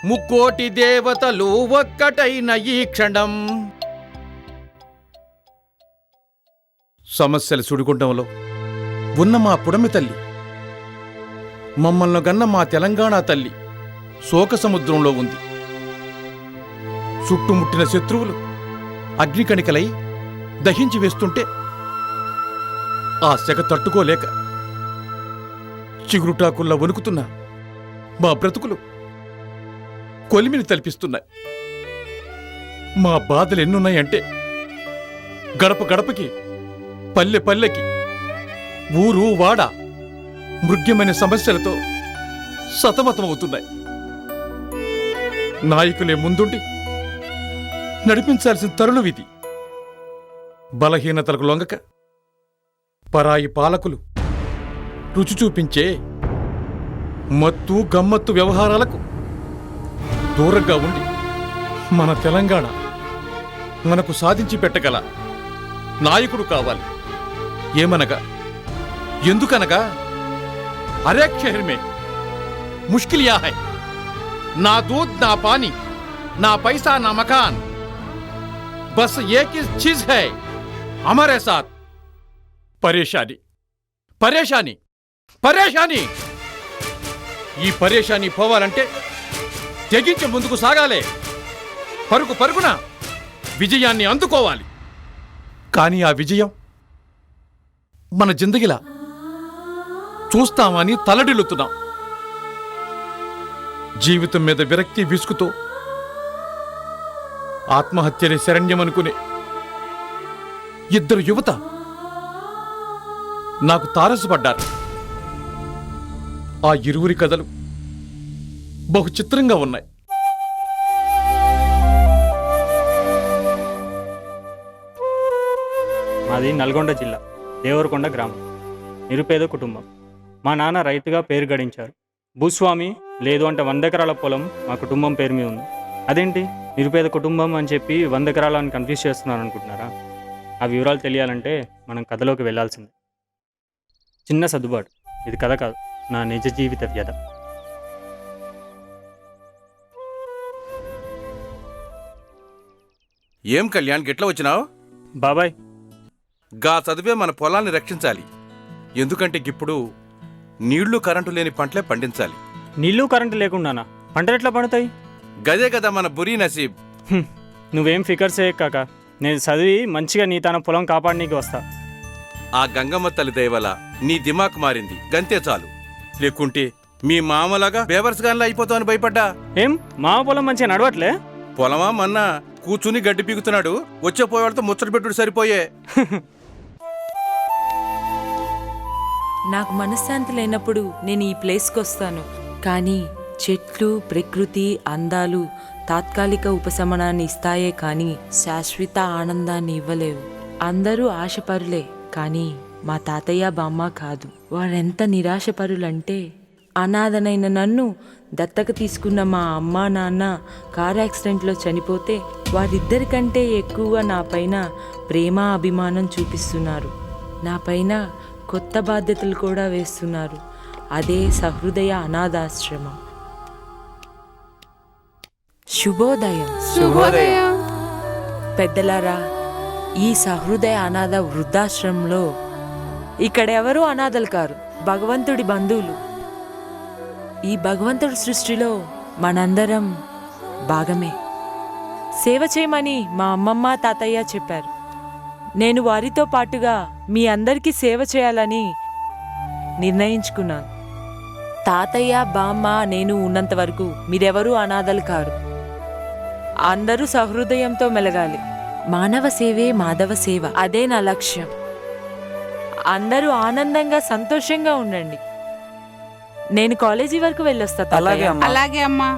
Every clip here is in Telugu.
ముక్కోటి దేవతలు ఒక్కటైన ఈ క్షణం. సమస్యల సుడిగుండంలో ఉన్న మా పుడమి తల్లి, మమ్మల్ని గన్న మా తెలంగాణ తల్లి శోక సముద్రంలో ఉంది. చుట్టుముట్టిన శత్రువులు అగ్నికణికలై దహించి వేస్తుంటే ఆ సెగ తట్టుకోలేక చిగురుటాకుల్లా వణుకుతున్న మా బ్రతుకులు కొలిమిని తలిపిస్తున్నాయి. మా బాధలు ఎన్నున్నాయంటే గడప గడపకి, పల్లె పల్లెకి, ఊరు వాడ మృగ్యమైన సమస్యలతో సతమతమవుతున్నాయి. నాయకులే ముందుండి నడిపించాల్సిన తరుణం ఇది. బలహీనతలకు లొంగక పరాయి పాలకులు రుచి చూపించే మత్తు గమ్మత్తు వ్యవహారాలకు దూరంగా ఉండి మన తెలంగాణ మనకు సాధించి పెట్టగల నాయకుడు కావాలి. ఏమనగా, ఎందుకనగా, అరే షహర్ మే ముష్కిల్ యా హై, నా దూద్ నా పానీ నా పైసా నా మకాన్, బస్ ఏక్ ही चीज है हमारे साथ, పరేషాని పరేషాని పరేషాని. ఈ పరేషాని పోవాలంటే తెగించి ముందుకు సాగాలే. పరుగు పరుగున విజయాన్ని అందుకోవాలి. కానీ ఆ విజయం మన జిందగిలా చూస్తామని తలడిల్లుతున్నాం. జీవితం మీద విరక్తి విసుగుతో ఆత్మహత్యని శరణ్యమనుకునే ఇద్దరు యువత నాకు తారసపడ్డారు. ఆ ఇరువురి కథలు బహు చిత్రంగా ఉన్నాయి. మాది నల్గొండ జిల్లా దేవరకొండ గ్రామం. నిరుపేద కుటుంబం. మా నాన్న రైతుగా పేరు గడించారు. భూస్వామి లేదు అంటే 100 ఎకరాల పొలం మా కుటుంబం పేరు మీద ఉంది. అదేంటి నిరుపేద కుటుంబం అని చెప్పి 100 ఎకరాలని కన్ఫ్యూజ్ చేస్తున్నారు అనుకుంటున్నారా? ఆ వివరాలు తెలియాలంటే మనం కథలోకి వెళ్లాల్సిందే. చిన్న సర్దుబాటు, ఇది కథ కాదు, నా నిజ జీవిత వ్యధ. ఏం కళ్యాణ్ గిట్ల వచ్చినావు? బాబాయ్, గా చదివే మన పొలాన్ని రక్షించాలి. ఎందుకంటే ఇప్పుడు నీళ్లు కరెంటు లేని పంటలే పండించాలి. నీళ్ళు కరెంటు లేకుండానా పంటలు ఎట్లా పండుతాయి? గదే కదా మన బురీ నసీబ్. నువ్వేం ఫికర్ చేయక కాక, నేను చదివి మంచిగా నీ తన పొలం కాపాడనీకి వస్తా. ఆ గంగమ్మ తల్లి దయవల్ల నీ దిమాక్ మారింది, గంతే చాలు. లేకుంటే మీ మామలాగా బేవర్స్గాన్లా అయిపోతామని భయపడ్డా. ఏం మా పొలం మంచిగా నడవట్లే? పొలమా మన్న కూర్చుని గడ్డి పీకుతున్నాడు, వచ్చే పోయేవాళ్ళతో ముచ్చట పెట్టుడు సరిపోయే. నాకు మనశ్శాంతి లేనప్పుడు నేను ఈ ప్లేస్కి వస్తాను. కానీ చెట్లు, ప్రకృతి అందాలు తాత్కాలిక ఉపశమనాన్ని ఇస్తాయే కానీ శాశ్వత ఆనందాన్ని ఇవ్వలేవు. అందరూ ఆశపరులే, కానీ మా తాతయ్య బామ్మ కాదు. వారెంత నిరాశపరులంటే అనాథనైన నన్ను దత్తక తీసుకున్న మా అమ్మ నాన్న కారు యాక్సిడెంట్లో చనిపోతే వారిద్దరికంటే ఎక్కువ నా పైన ప్రేమ అభిమానం చూపిస్తున్నారు. నా పైన కొత్త బాధ్యతలు కూడా వేస్తున్నారు. అదే సహృదయ అనాథాశ్రమం. శుభోదయం. శుభోదయం. పెద్దలారా, ఈ సహృదయ అనాథ వృద్ధాశ్రమంలో ఇక్కడ ఎవరూ అనాథలు కారు, భగవంతుడి బంధువులు. ఈ భగవంతుడి సృష్టిలో మనందరం భాగమే. సేవ చేయమని మా అమ్మమ్మ తాతయ్య చెప్పారు. నేను వారితో పాటుగా మీ అందరికీ సేవ చేయాలని నిర్ణయించుకున్నాను. తాతయ్య బామ్మ నేను ఉన్నంత వరకు మీరెవరూ అనాథలు కారు. అందరూ సహృదయంతో మెలగాలి. మానవ సేవే మాధవ సేవ, అదే నా లక్ష్యం. అందరూ ఆనందంగా సంతోషంగా ఉండండి. నేను కాలేజీ వరకు వెళ్ళొస్తా. అలాగే అమ్మా.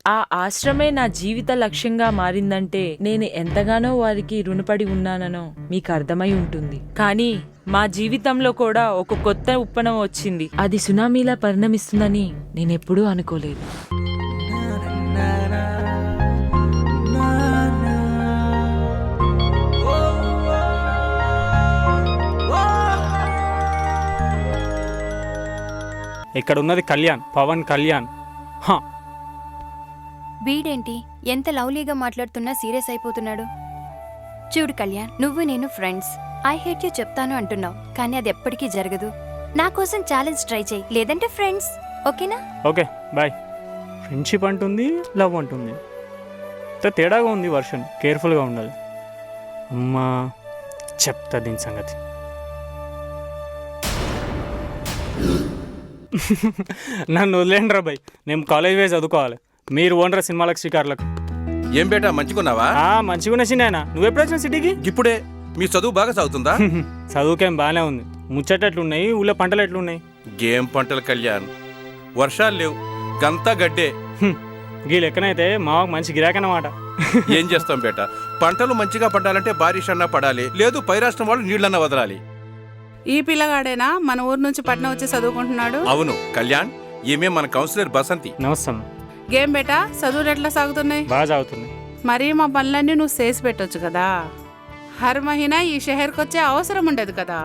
ఆ ఆశ్రమే నా జీవిత లక్ష్యంగా మారిందంటే నేను ఎంతగానో వారికి రుణపడి ఉన్నానో మీకు అర్థమై ఉంటుంది. కానీ మా జీవితంలో కూడా ఒక కొత్త ఉప్పనం వచ్చింది. అది సునామీలా పరిణమిస్తుందని నేనెప్పుడూ అనుకోలేదు. ఇక్కడ ఉన్నది కళ్యాణ్, పవన్ కళ్యాణ్. హా, వీడేంటి ఎంత లవ్లీగా మాట్లాడుతున్నా సీరియస్ అయిపోతున్నాడు. చూడు కళ్యాణ్, నువ్వు నేను ఫ్రెండ్స్. ఐ హేట్ యూ చెప్తాను అంటున్నావు, కానీ అది ఎప్పటికీ జరగదు. నా కోసం ఛాలెంజ్ ట్రై చేయి, లేదంటే ఫ్రెండ్స్. ఓకేనా? Okay bye. ఫ్రెండ్షిప్ అంటుంది, లవ్ అంటుంది. ఇంత తేడాగా ఉంది వర్షన్. కేర్ఫుల్గా ఉండాలి. అమ్మా చెప్తా దీని సంగతి. నన్ను వదిలేండి రా బాయ్, నేను కాలేజ్ వేసి చదువుకోవాలి. మీరు ఓనరా సినిమాలకు షికార్లకు. ఏం బేటా మంచిగున్నావా? మంచిగా చిన్న. నువ్వెప్పుడు వచ్చిన సిటీకి? ఇప్పుడే. మీ చదువు బాగా సాగుతుందా? చదువుకేం బాగానే ఉంది. ముచ్చట్లు ఎట్లున్నాయి, ఊళ్ళో పంటలు ఎట్లున్నాయి? గేమ్ పంటలు కళ్యాణ్, వర్షాలు లేవు, గంతా గడ్డే. గీ లెక్కనైతే మాకు మంచి గిరాకన్నమాట. ఏం చేస్తాం బేటా, పంటలు మంచిగా పడాలంటే బారిష్ అన్నా పడాలి, లేదు పై రాష్ట్రం వాళ్ళు నీళ్ళన్నా వదలాలి. ఈ పిల్లగాడేనా మన ఊరు నుంచి పట్నం వచ్చి చదువుకుంటున్నాడు? అవును కళ్యాణ్, ఈమె మన కౌన్సిలర్ బసంతి. నమస్తే. గేమ్ బేటా, చదువులు ఎట్లా సాగుతున్నాయి? బాగా చదువుతుంది. మరి మా పనులన్నీ నువ్వు చేసి పెట్టొచ్చు కదా. హర్ మహీనా ఈ షహర్కి వచ్చే అవసరం ఉండదు కదా.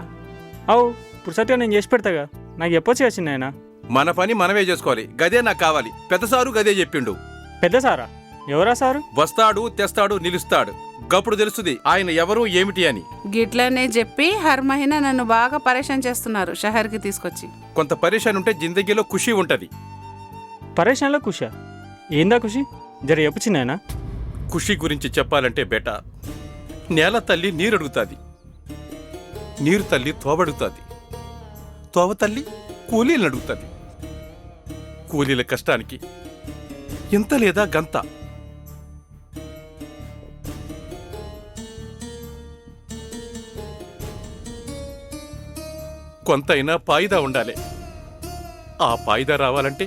అవు పురుసతిగా నేను చేసి పెడతాగా, నాకు చెప్పొచ్చు వచ్చింది ఆయన. మన పని మనమే చేసుకోవాలి, గదే నాకు కావాలి. పెద్ద సారు గదే చెప్పిండు. పెద్ద సారా? ఎవరా సారు? వస్తాడు, తెస్తాడు, నిలుస్తాడు. గప్పుడు తెలుస్తుంది ఆయన ఎవరు ఏమిటి అని. గిట్లనే చెప్పి హర్ మహీనా నన్ను బాగా పరేషాన్ చేస్తున్నారు షహర్కి తీసుకొచ్చి. కొంత పరేషాన్ ఉంటే జిందగీలో ఖుషి ఉంటది. పరేషాన్లో ఖుషా? ఏందా ఖుషి? జర చెప్పు ఆయన. ఖుషి గురించి చెప్పాలంటే బేటా, నేల తల్లి నీరడుగుతాది, నీరు తల్లి తోవడుగుతాది, తోవ తల్లి కూలీలను అడుగుతుంది. కూలీల కష్టానికి ఇంత లేదా గంత. కొంతైనా పాయిదా ఉండాలి. ఆ పాయిదా రావాలంటే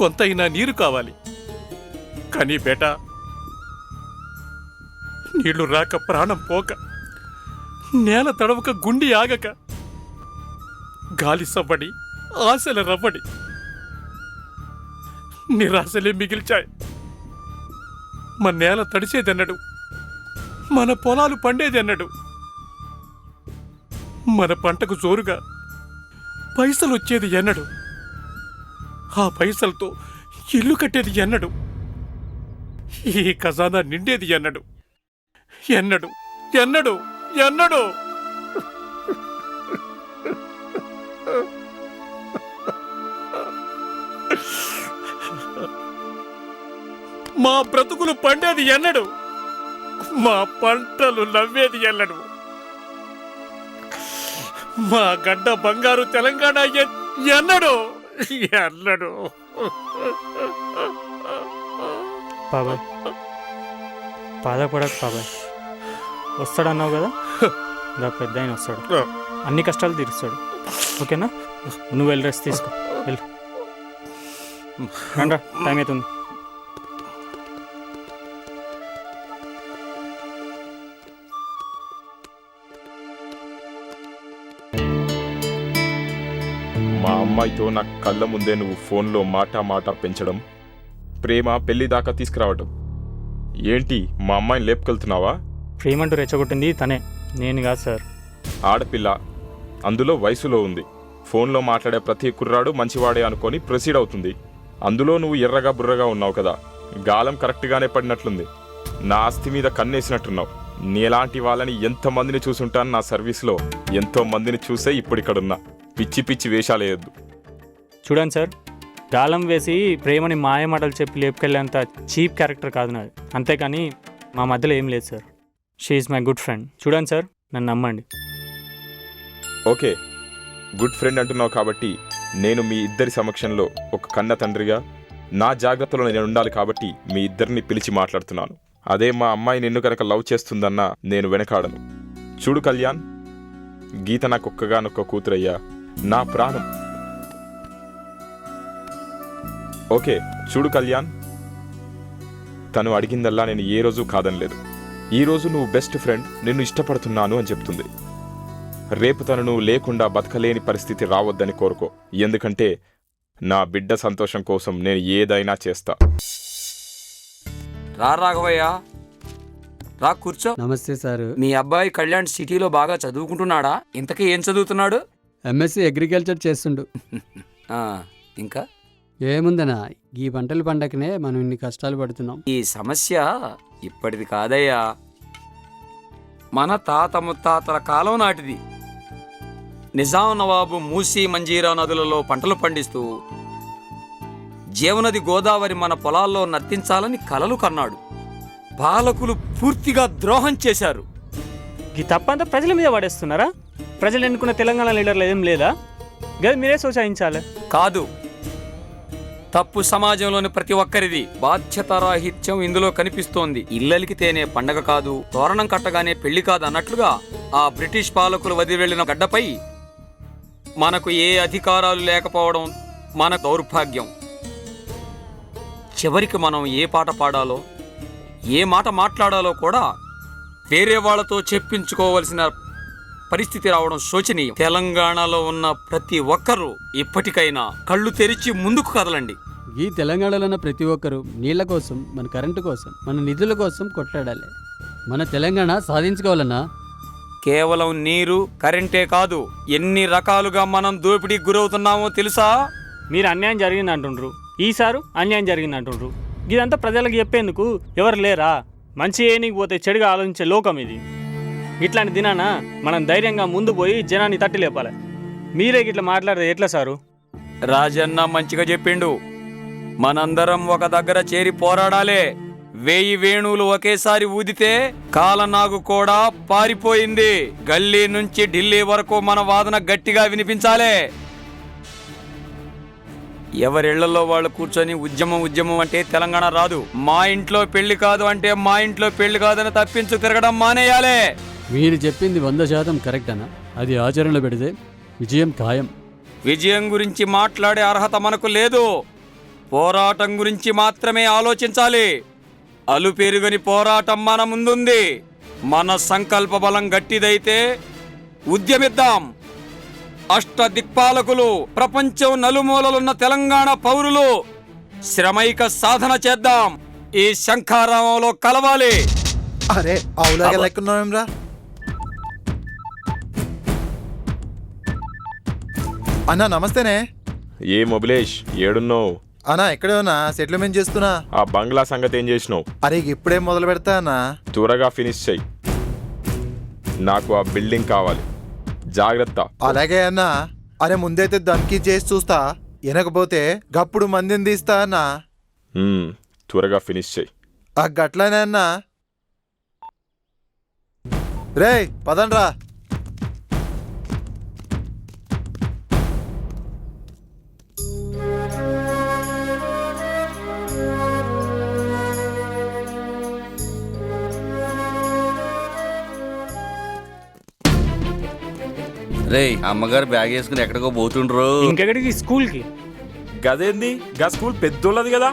కొంతైనా నీరు కావాలి. కానీ బేటా, నీళ్లు రాక ప్రాణం పోక, నేల తడవక గుండి ఆగక, గాలి సవ్వడి ఆశల రవ్వడి, నిరాశలే మిగిల్చాయి. మన నేల తడిచేదన్నడు, మన పొలాలు పండేదన్నడు, మన పంటకు జోరుగా పైసలు వచ్చేది ఎన్నడు, ఆ పైసలతో ఇల్లు కట్టేది ఎన్నడు, ఈ ఖజానా నిండేది ఎన్నడు, ఎన్నడు ఎన్నడు ఎన్నడు. మా బ్రతుకులు పండేది ఎన్నడు, మా పంటలు నవ్వేది ఎన్నడు, మా గడ్డ బంగారు తెలంగాణ ఎన్నడు ఎన్నడు. బాబాయ్ బాధపడకు బాబాయ్, వస్తాడన్నావు కదా, ఇంకా పెద్ద ఆయన వస్తాడు, అన్ని కష్టాలు తీరుస్తాడు. ఓకేనా? నువ్వు వెళ్ళి రెస్ట్ తీసుకో, వెళ్ళు. రండ్రా, టైం అవుతుంది. మా అమ్మాయితో నా కళ్ళ ముందే నువ్వు ఫోన్లో మాట పెంచడం, ప్రేమ పెళ్లి దాకా తీసుకురావటం ఏంటి? మా అమ్మాయిని లేపుకెళ్తున్నావా? ప్రేమంటూ రెచ్చగొట్టింది తనే, నేను కాదు సార్. ఆడపిల్ల, అందులో వయసులో ఉంది. ఫోన్లో మాట్లాడే ప్రతి కుర్రాడు మంచివాడే అనుకొని ప్రొసీడ్ అవుతుంది. అందులో నువ్వు ఎర్రగా బుర్రగా ఉన్నావు కదా, గాలం కరెక్ట్గానే పడినట్లుంది. నా ఆస్తి మీద కన్నేసినట్టున్నావు. నీలాంటి వాళ్ళని ఎంతమందిని చూసుంటాను నా సర్వీస్లో, ఎంతో మందిని చూసే ఇప్పుడు ఇక్కడున్నా. పిచ్చి పిచ్చి వేషాలేయొద్దు. చూడండి సార్, గాలం వేసి ప్రేమని మాయమాటలు చెప్పి లేపుకెళ్ళేంత చీప్ క్యారెక్టర్ కాదు నాది. అంతేకాని మా మధ్యలో ఏం లేదు sir. She is my good friend. చూడండి సార్, నన్ను నమ్మండి. ఓకే, గుడ్ ఫ్రెండ్ అంటున్నావు కాబట్టి నేను మీ ఇద్దరి సమక్షంలో ఒక కన్న తండ్రిగా నా జాగ్రత్తలో నేను ఉండాలి కాబట్టి మీ ఇద్దరిని పిలిచి మాట్లాడుతున్నాను. అదే మా అమ్మాయి నిన్ను కనుక లవ్ చేస్తుందన్నా నేను వెనకాడను. చూడు కళ్యాణ్, గీత నాకొక్కగానొక్క కూతురయ్యా, నా ప్రాణం. ఓకే, చూడు కళ్యాణ్, తను అడిగిందల్లా నేను ఏ రోజు కాదనలేదు. ఈరోజు నువ్వు బెస్ట్ ఫ్రెండ్, నిన్ను ఇష్టపడుతున్నాను అని చెప్తుంది. రేపు తను నువ్వు లేకుండా బతకలేని పరిస్థితి రావద్దని కోరుకో. ఎందుకంటే నా బిడ్డ సంతోషం కోసం నేను ఏదైనా చేస్తా. రా రాఘవయ్య, రా కూర్చో. నమస్తే సార్. మీ అబ్బాయి కళ్యాణ్ సిటీలో బాగా చదువుకుంటున్నాడా? ఇంతకీ ఏం చదువుతున్నాడు? ఎంఎస్సి అగ్రికల్చర్ చేస్తుండు. ఆ, ఇంకా ఏముందనా, ఈ పంటల పండగనే మనం ఇన్ని కష్టాలు పడుతున్నాం. ఈ సమస్య ఇప్పటిది కాదయ్యా, మన తాత ముత్తాతల కాలం నాటిది. నిజాం నవాబు మూసీ మంజీరా నదులలో పంటలు పండిస్తూ జీవనది గోదావరి మన పొలాల్లో నర్తించాలని కలలు కన్నాడు. పాలకులు పూర్తిగా ద్రోహం చేశారు. ఈ తప్పంతా ప్రజల మీద పడేస్తున్నారా? ప్రజలు ఎన్నుకున్న తెలంగాణ లీడర్లు ఏం లేదా? గది మీరే సోచాయించాలి. కాదు, తప్పు సమాజంలోని ప్రతి ఒక్కరిది. బాధ్యతారాహిత్యం ఇందులో కనిపిస్తోంది. ఇల్లలికితేనే పండగ కాదు, తోరణం కట్టగానే పెళ్లి కాదు అన్నట్లుగా ఆ బ్రిటిష్ పాలకులు వదిలి వెళ్లిన గడ్డపై మనకు ఏ అధికారాలు లేకపోవడం మన దౌర్భాగ్యం. చివరికి మనం ఏ పాట పాడాలో, ఏ మాట మాట్లాడాలో కూడా వేరే వాళ్లతో చెప్పించుకోవలసిన పరిస్థితి రావడం శోచనీయం. తెలంగాణలో ఉన్న ప్రతి ఒక్కరూ ఇప్పటికైనా కళ్ళు తెరిచి ముందుకు కదలండి. ఈ తెలంగాణలో ఉన్న ప్రతి ఒక్కరూ నీళ్ల కోసం, మన కరెంటు కోసం, మన నిధుల కోసం కొట్లాడాలి. మన తెలంగాణ సాధించుకోవాలన్నా కేవలం నీరు, కరెంటే కాదు, ఎన్ని రకాలుగా మనం దోపిడీకి గురవుతున్నామో తెలుసా? మీరు అన్యాయం జరిగింది అంటుండ్రు, ఈసారి అన్యాయం జరిగింది అంటుండ్రు. ఇదంతా ప్రజలకు చెప్పేందుకు ఎవరు లేరా? మంచి ఏనికి పోతే చెడుగా ఆలోచించే లోకం ఇది. ఇట్లాంటి దినాన మనం ధైర్యంగా ముందు పోయి జనాన్ని తట్టి లేపాలి. మీరే ఇట్లా మాట్లాడితే ఎట్లా సారు? రాజన్న మంచిగా చెప్పిండు. మనందరం ఒక దగ్గర చేరి పోరాడాలే. 1000 వేణువులు ఒకేసారి ఊదితే కాలనాగు కూడా పారిపోయింది. గల్లీ నుంచి ఢిల్లీ వరకు మన వాదన గట్టిగా వినిపించాలే. ఎవరిళ్లలో వాళ్ళు కూర్చొని ఉద్యమం అంటే తెలంగాణ రాదు. మా ఇంట్లో పెళ్లి కాదు అంటే మా ఇంట్లో పెళ్లి కాదని తప్పించు తిరగడం మానేయాలే. మీరు చెప్పింది 100% కరెక్ట్ అన్న. అది ఆచరణలో పెడితే విజయం ఖాయం. విజయం గురించి మాట్లాడే అర్హత మనకు లేదు. పోరాటం గురించి మాత్రమే ఆలోచించాలి. అలుపెరుగని పోరాటం మన ముందుంది. మన సంకల్ప బలం గట్టిదైతే ఉద్యమిద్దాం. అష్టదిక్పాలకులు, ప్రపంచం నలుమూలలున్న తెలంగాణ పౌరులు శ్రమైక సాధన చేద్దాం. ఈ శంఖారామంలో కలవాలి. అరే అవులాగా లెక్కున్నావేమ్రా? అన్నా నమస్తేనే. ఏ మొబిలేష్, ఏడున్నావు? అన్నా ఎక్కడే ఉన్నా, సెటిల్మెంట్ చేస్తున్నా. ఆ బంగ్లా సంగతి ఏం చేసినావు? అరే ఇప్పుడే మొదలు పెడతా అన్నా. త్వరగా ఫినిష్ చెయ్యి. నాకు ఆ బిల్డింగ్ కావాలి. జాగ్రత్త. అలాగే అన్నా. అరే ముందైతే దమ్కి చేసి చూస్తా, వినకపోతే గప్పుడు మందిని తీస్తా అన్నా. త్వరగా ఫినిష్ చెయ్యి. ఆ గట్లనే అన్నా. రేయ్ పదండ్రా. రే అమ్మగారు బ్యాగ్ వేసుకుని ఎక్కడికో పోతుండ్రు. ఇంకెక్కడికి? స్కూల్కి. గదేంది? గా స్కూల్ పెద్దోళ్ళది కదా.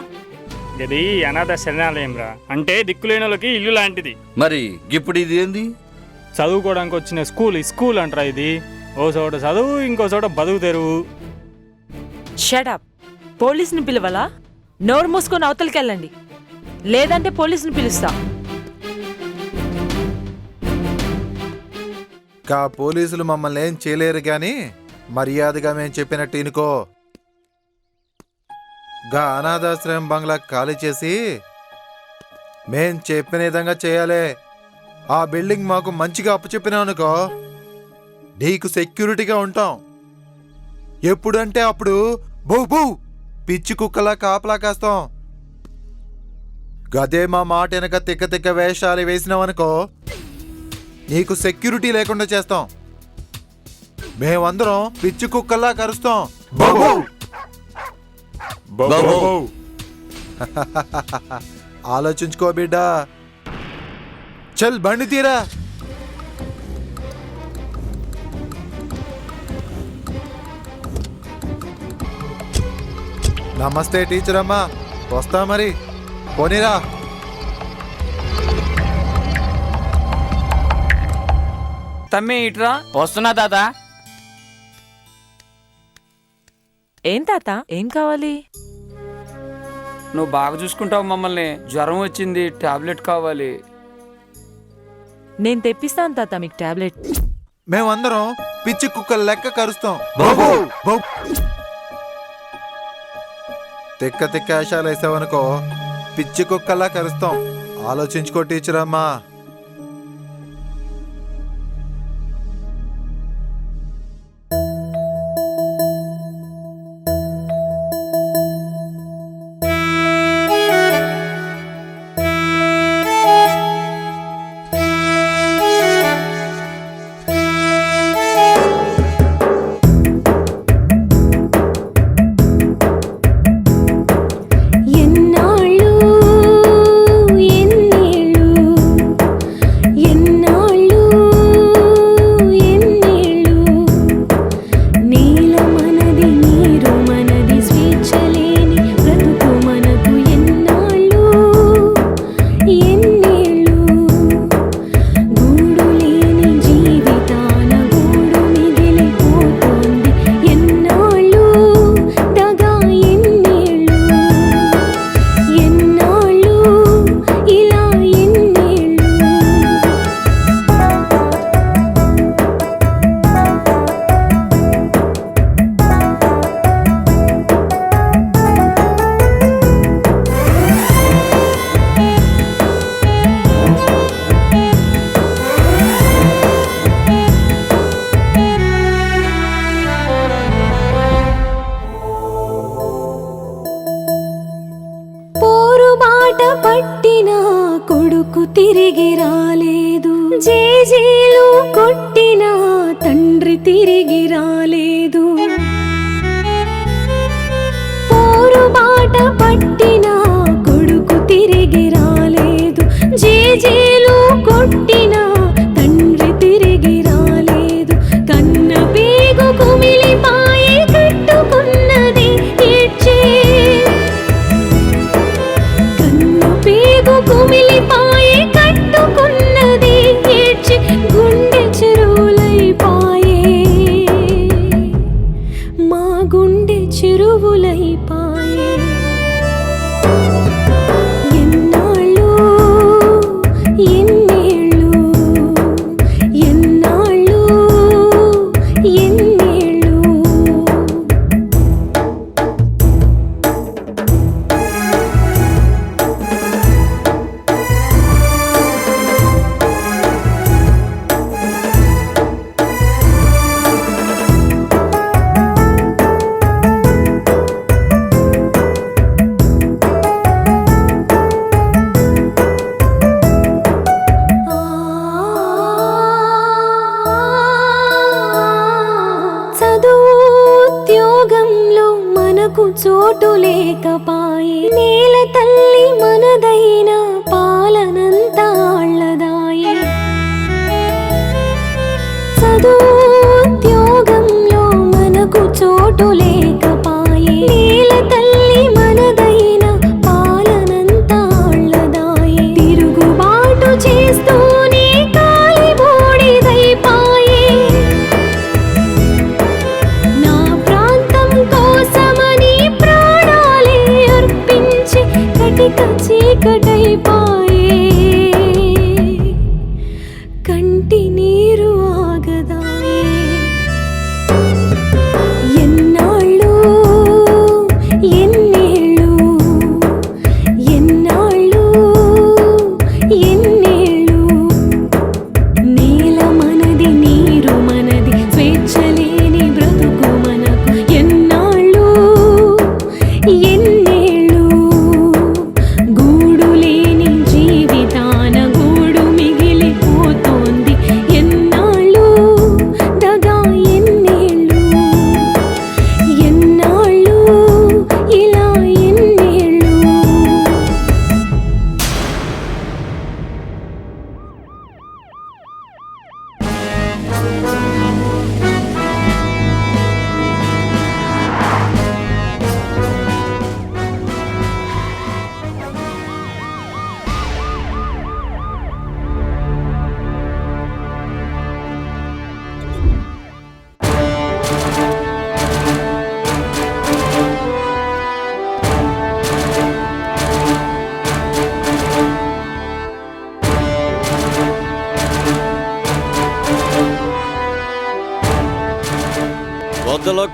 ఇది అనాథ శరణాలయం రా. అంటే దిక్కులేని వాళ్ళకి ఇల్లు లాంటిది. మరి ఇప్పుడు ఇది ఏంది? చదువుకోవడానికి వచ్చిన స్కూల్. స్కూల్ అంటారా ఇది? ఓ చోట చదువు, ఇంకో చోట బతుకు తెరువు. షటప్. పోలీసుని పిలవాలా? నోరు మూసుకొని అవతలికి వెళ్ళండి, లేదంటే పోలీసుని పిలుస్తా. కా పోలీసులు మమ్మల్ని ఏం చేయలేరు గాని మర్యాదగా మేము చెప్పినట్టు ఇనుకో. గా అనాథాశ్రయం బంగ్లా ఖాళీ చేసి మేం చెప్పిన విధంగా చేయాలి. ఆ బిల్డింగ్ మాకు మంచిగా అప్పచెప్పినావు అనుకో, నీకు సెక్యూరిటీగా ఉంటాం. ఎప్పుడంటే అప్పుడు బౌ బౌ పిచ్చి కుక్కలా కాపలా కాస్తాం. గదే మా మాట వెనక తిక్క తిక్క వేషాలు వేసినావనుకో, నీకు సెక్యూరిటీ లేకుండా చేస్తాం. మేమందరం పిచ్చి కుక్కల్లా కరుస్తాం. ఆలోచించుకో బిడ్డ. చల్ బండి తీరా. నమస్తే టీచర్ అమ్మా, వస్తా మరి. పోనీరా. తమ్మి ఇట్రా. వస్తున్నా తాత. ఏం తాత, ఏం కావాలి? నువ్వు బాగా చూసుకుంటావు మమ్మల్ని. జ్వరం వచ్చింది, టాబ్లెట్ కావాలి. నేను తెప్పిస్తాను తాత మీకు టాబ్లెట్. మేమందరం పిచ్చి కుక్కల లెక్క కరుస్తాం. బౌ. తిక్క తిక్క వేషాలు వేసావనుకో పిచ్చి కుక్కల్లా కరుస్తాం. ఆలోచించుకో టీచర్ అమ్మా. పట్టిన కొడుకు తిరిగి రాలేదు, జేజేలు కొట్టిన తండ్రి తిరిగి రాలేదు. పోరుబాట పట్టిన కొడుకు తిరిగి రాలేదు, జేజేలు కొట్టిన తండ్రి తిరిగి రాలేదు. కన్న పేగు కుమిలిపాయే కట్టుకున్నది ఏడ్చే, కుమిలిపాయే కట్టుకున్నది ఏడ్చి గుండె చెరువులైపాయే, మా గుండె చెరువులైపాయే. ఎన్నాళ్ళు ఎన్నేళ్ళు, ఎన్నాళ్ళు ఎన్నేళ్ళు. చదువుద్యోగంలో మనకు చోటు లేకపాయే, నేల తల్లి మనదైన పాలనంతా ఆళ్ళదాయే. చదువుద్యోగంలో మనకు చోటు లేకపాయే, నేల తల్లి మనదైన పాలనంతా ఆళ్ళదాయే. తిరుగుబాటు చేస్తూనే కాలి బూడిదైపాయే, నా ప్రాంతం కోసమని ప్రాణాలే అర్పించి కటిక చీకటైపాయే. కంటి నీరు ఆగదాయే. ఎన్నాళ్ళు ఎన్నేళ్ళు, ఎన్నాళ్ళు ఎన్నేళ్ళు. నేల మనది, నీరు మనది, స్వేచ్ఛ లేని బ్రతుకు మనకు. ఎన్నాళ్ళు ఎన్నేళ్ళు, గూడు లేని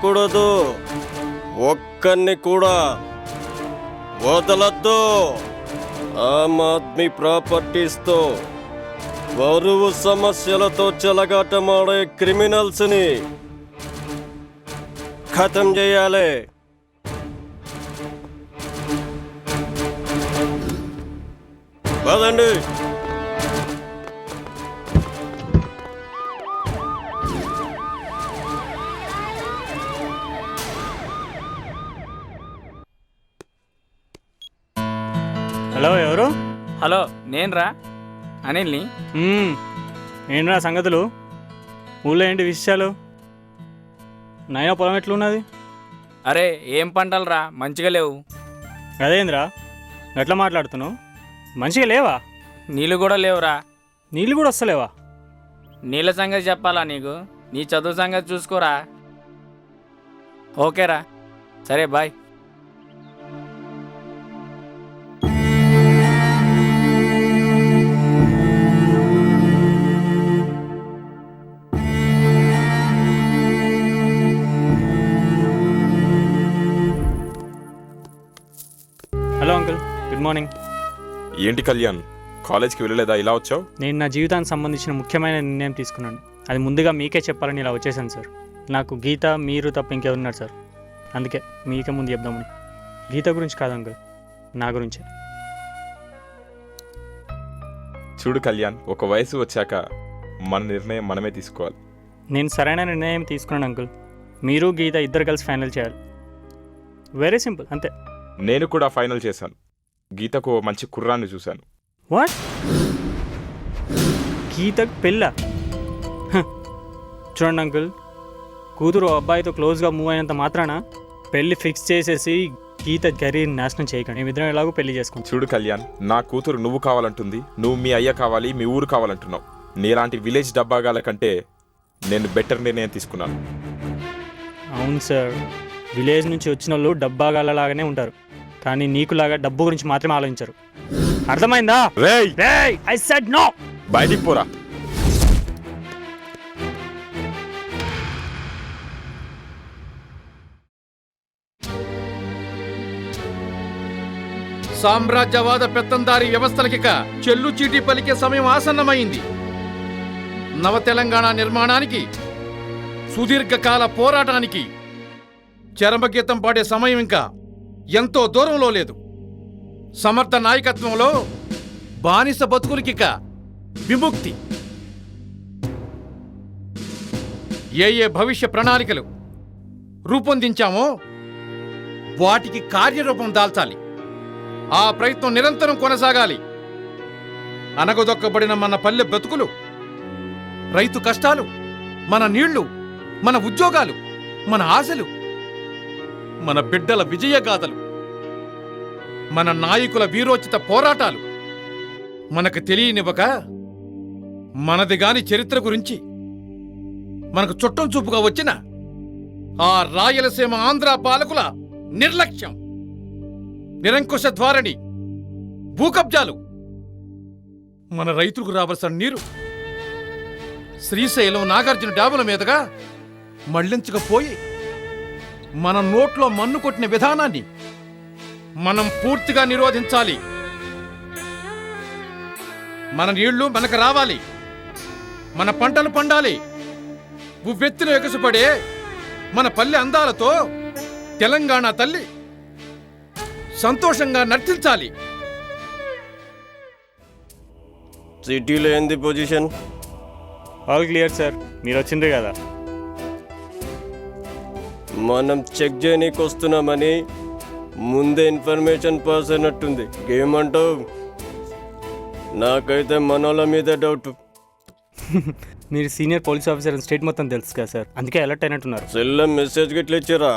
వదలకూడదు, ఒక్కరిని కూడా వదలద్దు. ఆమ్ ఆద్మీ ప్రాపర్టీస్తో బరువు సమస్యలతో చెలగాటమాడే క్రిమినల్స్ని ఖతం చేయాలి. పదండి. హలో, ఎవరు? హలో, నేనురా అనిల్ని. ఏంట్రా సంగతులు? ఊళ్ళో ఏంటి విషయాలు? నైనా పొలం ఎట్లున్నది? అరే ఏం పంటలురా, మంచిగా లేవు. అదేంద్రా ఎట్లా మాట్లాడుతున్నావు? మంచిగా లేవా? నీళ్ళు కూడా లేవురా. నీళ్ళు కూడా వస్తలేవా? నీళ్ళ సంగతి చెప్పాలా నీకు? నీ చదువు సంగతి చూసుకోరా. ఓకేరా, సరే bye. Hello uncle, good morning. ఏంటి కళ్యాణ్, కాలేజ్కి వెళ్ళలేదా? ఇలా వచ్చావు? నేను నా జీవితానికి సంబంధించిన ముఖ్యమైన నిర్ణయం తీసుకున్నాను. అది ముందుగా మీకే చెప్పాలని ఇలా వచ్చేసాను సార్. నాకు గీత, మీరు తప్ప ఇంకెవరున్నారు సార్. అందుకే మీకే ముందు చెప్దామని. గీత గురించి కాదు అంకుల్, నా గురించే. చూడు కళ్యాణ్, ఒక వయసు వచ్చాక మన నిర్ణయం మనమే తీసుకోవాలి. నేను సరైన నిర్ణయం తీసుకున్నాను అంకుల్. మీరు గీత ఇద్దరు కలిసి ఫైనల్ చేయాలి. వెరీ సింపుల్, అంతే. నేను కూడా ఫైనల్ చేశాను. గీతకు ఓ మంచి కుర్రాన్ని చూశాను. వాట్? గీతకు పెళ్ళా? చూడండి అంకుల్, కూతురు అబ్బాయితో క్లోజ్గా మూవ్ అయినంత మాత్రాన పెళ్ళి ఫిక్స్ చేసేసి గీత కెరీర్ నాశనం చేయకండి. మేమిద్దరం ఎలాగో పెళ్లి చేసుకుంటాం. చూడు కళ్యాణ్, నా కూతురు నువ్వు కావాలంటుంది, నువ్వు మీ అయ్య కావాలి, మీ ఊరు కావాలంటున్నావు. నీలాంటి విలేజ్ డబ్బాగాల కంటే నేను బెటర్ నిర్ణయం తీసుకున్నాను. అవును సార్, విలేజ్ నుంచి వచ్చిన వాళ్ళు డబ్బాగాళ్ళలాగానే ఉంటారు, కానీ నీకులాగా డబ్బు గురించి మాత్రమే ఆలోచించరు. అర్థమైందా? రేయ్, ఐ సెడ్ నో. బయటికి పోరా. సామ్రాజ్యవాద పెత్తందారి వ్యవస్థలకిక చెల్లు చీటీ పలికే సమయం ఆసన్నమైంది. నవ తెలంగాణ నిర్మాణానికి, సుదీర్ఘకాల పోరాటానికి చరమగీతం పాడే సమయం ఇంకా ఎంతో దూరంలో లేదు. సమర్థ నాయకత్వంలో బానిస బతుకులకిక విముక్తి. ఏ భవిష్య ప్రణాళికలు రూపొందించామో వాటికి కార్యరూపం దాల్చాలి. ఆ ప్రయత్నం నిరంతరం కొనసాగాలి. అనగదొక్కబడిన మన పల్లె బ్రతుకులు, రైతు కష్టాలు, మన నీళ్లు, మన ఉద్యోగాలు, మన ఆశలు, మన బిడ్డల విజయగాథలు, మన నాయకుల వీరోచిత పోరాటాలు మనకు తెలియనివ్వక మనది గాని చరిత్ర గురించి మనకు చుట్టం చూపుగా వచ్చిన ఆ రాయలసీమ ఆంధ్ర పాలకుల నిర్లక్ష్యం, నిరంకుశ ధోరణి, భూకబ్జాలు మన రైతులకు రావాల్సిన నీరు శ్రీశైలం, నాగార్జున డ్యాముల మీదుగా మళ్లించకపోయి మన నోట్లో మన్ను కొట్టిన విధానాన్ని మనం పూర్తిగా నిరోధించాలి. మన నీళ్లు మనకు రావాలి, మన పంటలు పండాలి. ఉవ్వెత్తున ఎగసిపడే మన పల్లె అందాలతో తెలంగాణ తల్లి సంతోషంగా నర్తించాలి. సిటీలో ఏంది పొజిషన్? ఆల్ క్లియర్ సార్, మీరు వచ్చిండ్రు కదా. మనం చెక్ చేయనీకి వస్తున్నామని ముందే ఇన్ఫర్మేషన్ పాస్ అయినట్టుంది. ఏమంటావు? నాకైతే మనోళ్ళ మీద డౌట్. మీరు సీనియర్ పోలీస్ ఆఫీసర్ అని స్టేట్ మొత్తం తెలుసు కదా సార్, అందుకే అలర్ట్ అయినట్టున్నారు. సెల్లో మెసేజ్ గిట్ల ఇచ్చారా?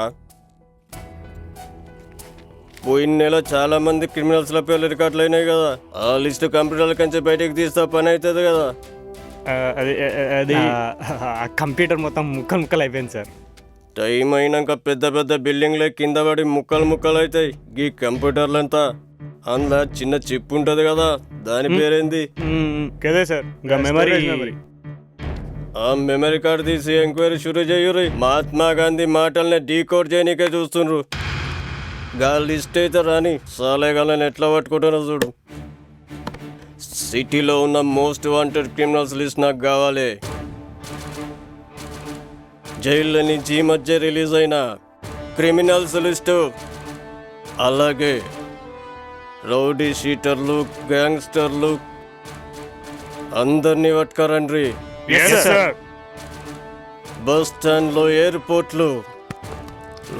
పోయిన నెల చాలా మంది క్రిమినల్స్ల పేర్లు రికార్డులు అయినాయి కదా, ఆ లిస్టు కంప్యూటర్ల కంచి బయటకు తీస్తా పని అవుతుంది కదా. అది కంప్యూటర్ మొత్తం ముక్కలు ముక్కలు అయిపోయింది సార్. టైం అయినాక పెద్ద పెద్ద బిల్డింగ్లే కింద పడి ముక్కలు ముక్కలు అవుతాయి. ఈ కంప్యూటర్లంతా అందులో చిన్న చిప్ ఉంటుంది కదా, దాని పేరేంది? కదే సార్, మెమరీ. ఆ మెమరీ కార్డు తీసి ఎంక్వైరీ షురూ చేయుర్రి. మహాత్మా గాంధీ మాటల్ని డీకోడ్ చేయనీకే చూస్తుండ్రు. గా లిస్ట్ అయితే రాని సాలేగాలని ఎట్లా పట్టుకుంటారో చూడు. సిటీలో ఉన్న మోస్ట్ వాంటెడ్ క్రిమినల్స్ లిస్ట్ నాకు కావాలి. జైళ్ళ నుంచి ఈ మధ్య రిలీజ్ అయిన క్రిమినల్స్ లిస్టు, అలాగే రౌడీ షీటర్లు, గ్యాంగ్స్టర్లు అందరినీ పట్టుకరండ్రి. బస్ స్టాండ్లో, ఎయిర్పోర్ట్లు,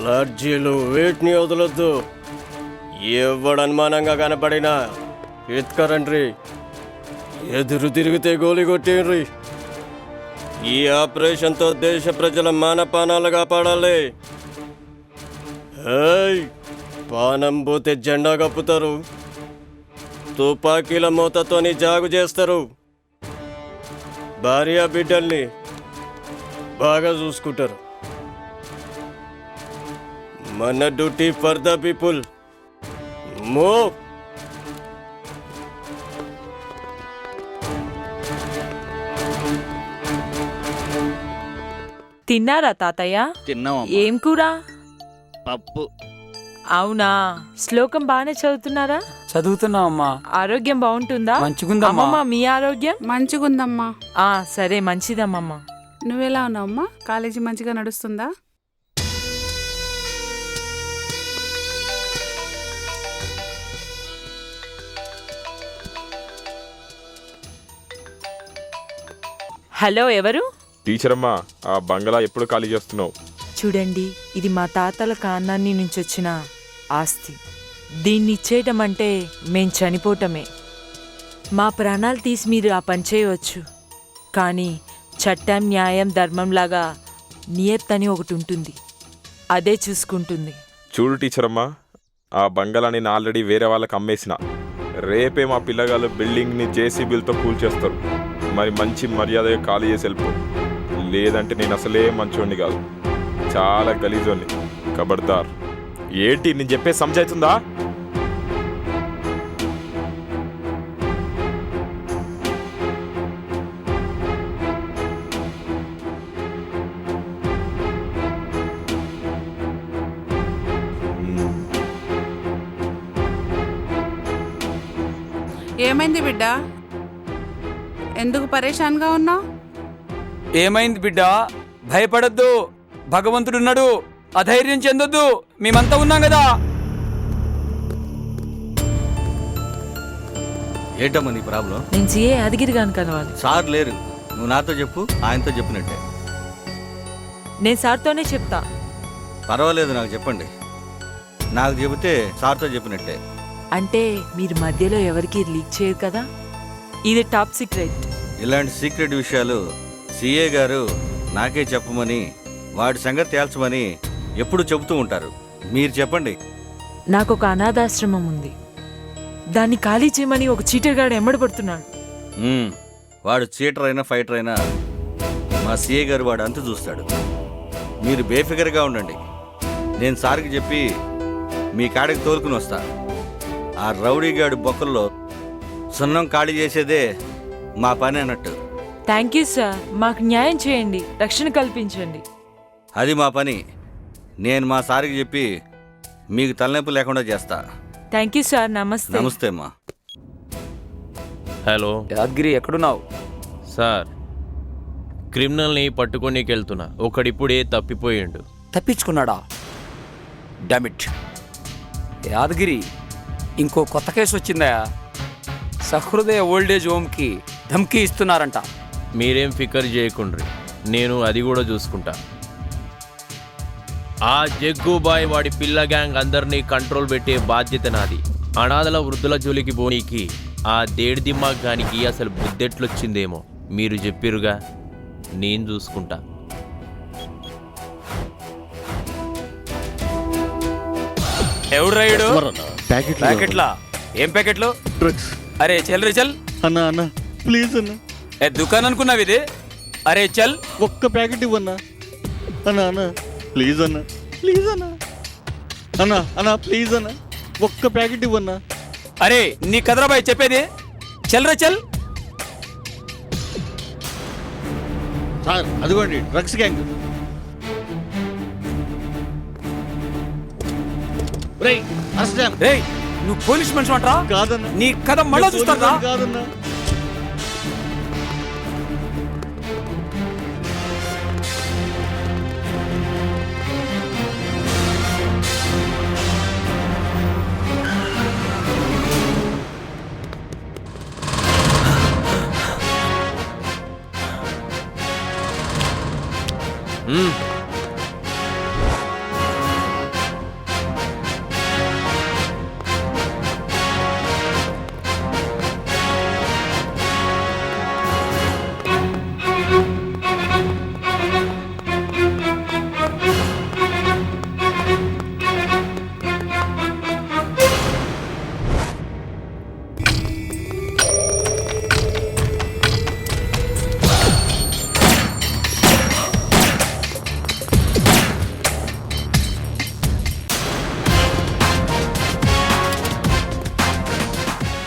లాడ్జీలు వీటిని వదలొద్దు. ఎవడు అనుమానంగా కనపడినా ఎత్తుకరండ్రి. ఎదురు తిరిగితే గోలి కొట్టేయండ్రి. ఈ ఆపరేషన్తో దేశ ప్రజల మానపానాలు కాపాడాలి. పానం పోతే జెండా కప్పుతారు, తుపాకీల మూతతోని జాగు చేస్తారు. భార్య బిడ్డల్ని బాగా చూసుకుంటారు. మన duty for the people. Move. తిన్నారా తాతయ్య? తిన్నావా? ఏం కూర? పప్పు. అవునా, శ్లోకం బాగానే చదువుతున్నారా? చదువుతున్నావమ్మా. ఆరోగ్యం బాగుంటుందా? మంచిగుందమ్మా. అమ్మమ్మ, మీ ఆరోగ్యం? మంచిగుందమ్మా. సరే, మంచిదమ్మమ్మ. నువ్వెలా ఉన్నావమ్మా? కాలేజీ మంచిగా నడుస్తుందా? హలో, ఎవరు? టీచర్ అమ్మా, ఆ బంగళా ఎప్పుడు ఖాళీ చేస్తున్నావు? చూడండి, ఇది మా తాతల కాన్నాన్ని నుంచి వచ్చిన ఆస్తి. దీన్ని ఇచ్చేయటం అంటే మేం చనిపోవటమే. మా ప్రాణాలు తీసి మీరు ఆ పని చేయవచ్చు, కానీ చట్టం, న్యాయం, ధర్మంలాగా నియత్ అని ఒకటి ఉంటుంది, అదే చూసుకుంటుంది. చూడు టీచర్ అమ్మా, ఆ బంగళాని నేను ఆల్రెడీ వేరే వాళ్ళకి అమ్మేసిన. రేపే మా పిల్లగాళ్ళు బిల్డింగ్ని జేసీబీలతో కూల్చేస్తారు. మరి మంచి మర్యాదగా ఖాళీ చేసి వెళ్ళిపో, లేదంటే నేను అసలే మంచోడిని కాదు, చాలా గలీజోని. ఖబర్దార్. ఏంటి నేను చెప్పే సమజవుతుందా? ఏమైంది బిడ్డ? ఎందుకు పరేషాన్గా ఉన్నావు? ఏమైంది బిడ్డ? భయపడద్దు, భగవంతుడున్నాడు. అధైర్యం చెందొద్దు, మేమంతా ఉన్నాం కదా. ఏంటమ్మా నీ ప్రాబ్లం? నేను సిఏ యాదగిరి గాని కలవాలి. సార్ లేరు, నువ్వు నాతో చెప్పు, ఆయనతో చెప్పినట్టే. నేను సార్తోనే చెప్తా. పర్వాలేదు, నాకు చెప్పండి. నాకు చెబితే సార్తో చెప్పినట్టే. అంటే మీరు మధ్యలో ఎవరికి లీక్ చేయరు కదా? ఇది టాప్ సీక్రెట్. ఇలాంటి సీక్రెట్ విషయాలు సిఏ గారు నాకే చెప్పమని, వాడి సంగతి తేల్చమని ఎప్పుడు చెబుతూ ఉంటారు. మీరు చెప్పండి. నాకు ఒక అనాథాశ్రమం ఉంది, దాన్ని ఖాళీ చేయమని ఒక చీటర్ గాడు ఎమ్మడబడుతున్నాడు. వాడు చీటర్ అయినా ఫైటర్ అయినా మా సిఏ గారు వాడు అంతు చూస్తాడు. మీరు బేఫికర్గా ఉండండి. నేను సార్కి చెప్పి మీ కాడికి తోలుకుని వస్తా. ఆ రౌడీగాడు బొక్కల్లో సున్నం ఖాళీ చేసేదే మా పని అన్నట్టు. థ్యాంక్ యూ సార్, మాకు న్యాయం చేయండి, రక్షణ కల్పించండి. అది మా పని. నేను మా సార్కి చెప్పి మీకు తలనొప్పి లేకుండా చేస్తా. Thank you sir. నమస్తే. నమస్తే అమ్మా. హలో యాదగిరి, ఎక్కడున్నావు? సార్, క్రిమినల్ని పట్టుకోనీకి వెళ్తున్నా. ఒకడిప్పుడే తప్పిపోయిండు. తప్పించుకున్నాడా? డామిట్. యాదగిరి, ఇంకో కొత్త కేసు వచ్చిందా? సహృదయ ఓల్డేజ్ హోమ్కి ధమ్కీ ఇస్తున్నారంట. మీరేం ఫికర్ చేయకుండ్రి, నేను అది కూడా చూసుకుంటా. ఆ జగ్గుబాయ్ వాడి పిల్ల గ్యాంగ్ అందరినీ కంట్రోల్ పెట్టే బాధ్యత నాది. అనాథల వృద్ధుల జోలికి పోనీకి ఆ దేడి దిమాగ్ గానికి అసలు బుద్ధెట్లొచ్చిందేమో. మీరు చెప్పిరుగా, నేను చూసుకుంటా. ఎవడు రైడు? ప్యాకెట్లా? ఏం ప్యాకెట్లు? డ్రగ్స్. అరే చల్ రే చల్. అన్నా అన్నా ప్లీజ్ అన్నా. ఏ దుకాణం అనుకున్నావు ఇది? అరే చల్. ఒక్క ప్యాకెట్ ఇవ్వన్నా. అన్నా అన్నా ప్లీజ్ అన్నా, ప్లీజ్ అన్నా. అన్నా అన్నా ప్లీజ్ అన్నా, ఒక్క ప్యాకెట్ ఇవ్వన్నా. అరే నీ కదరాబాయ్ చెప్పేది. చల్ రే చల్. సార్ అదిగోండి డ్రగ్స్ గ్యాంగ్. నువ్వు పోలీస్ మనిషి అంటరా? కాదన్నా, నీ కథ మళ్ళా చూస్తారా? కాదన్నా.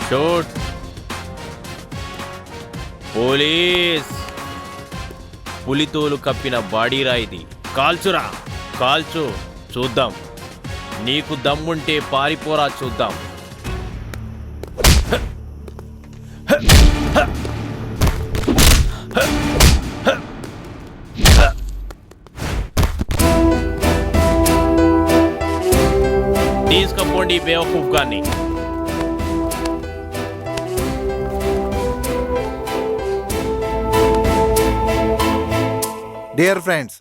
షూట్. పోలీస్. పులితోలు కప్పిన బాడీరా ఇది. కాల్చురా, కాల్చు చూద్దాం. నీకు దమ్ముంటే పారిపోరా చూద్దాం. తీసుకపోండి బేవకూఫ్ గాన్ని. డియర్ ఫ్రెండ్స్,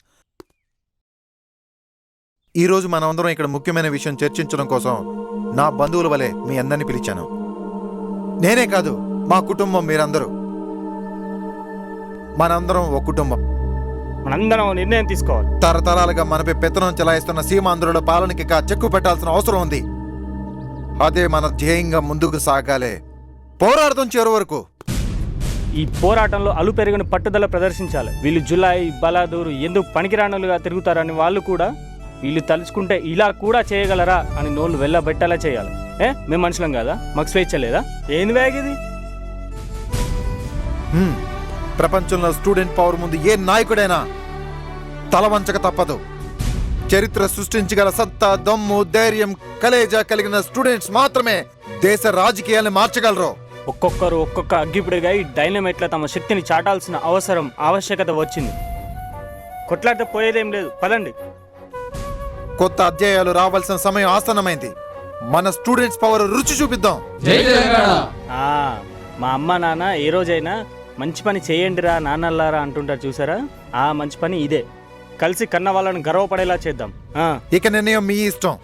ఈరోజు మనమందరం ఇక్కడ ముఖ్యమైన విషయం చర్చించడం కోసం నా బంధువుల వలె మీ అందరిని పిలిచాను. నేనే కాదు, మా కుటుంబం మీరందరూ. మనందరం ఒక కుటుంబం. మనందరం నిర్ణయం తీసుకోవాలి. తరతరాలుగా మనపై పెత్తనం చెలాయిస్తున్న సీమాంధ్రుల పాలనకి చెక్కు పెట్టాల్సిన అవసరం ఉంది. అదే మన ధ్యేయంగా ముందుకు సాగాలే. పోరాడతాం చివరి వరకు. ఈ పోరాటంలో అలు పెరిగిన పట్టుదల ప్రదర్శించాలి. వీళ్ళు జులాయి బలాదూరు ఎందుకు పనికిరానులుగా తిరుగుతారని వాళ్ళు కూడా వీళ్ళు తలుచుకుంటే ఇలా కూడా చేయగలరా అని నోళ్ళు వెళ్ళబెట్టేలా చేయాలి. మేము మనుషులం కదా, మాకు స్వేచ్ఛ లేదా? ఏంది వేగిది? ప్రపంచంలో స్టూడెంట్ పవర్ ముందు ఏ నాయకుడైనా తలవంచక తప్పదు. చరిత్ర సృష్టించగల సత్తా, దమ్ము, ధైర్యం, కలేజా కలిగిన స్టూడెంట్స్ మాత్రమే దేశ రాజకీయాలను మార్చగలరు. ఒక్కొక్కరు ఒక్కొక్క అగ్గిపుడిగా ఈ డైనమైట్ల తమ శక్తిని చాటాల్సిన ఆవశ్యకత వచ్చింది. కొట్లాడితే పోయేదేం లేదు, పదండి. కొత్త అధ్యాయాలు రావాల్సిన సమయం ఆసన్నమైంది. మన స్టూడెంట్స్ పవర్ రుచి చూపిద్దాం. మా అమ్మ నాన్న ఏ రోజైనా మంచి పని చేయండిరా నాన్నల్లారా అంటుంటారు చూసారా? ఆ మంచి పని ఇదే. కలిసి కన్న వాళ్ళని గర్వపడేలా చేద్దాం. ఇక నిర్ణయం మీ ఇష్టం.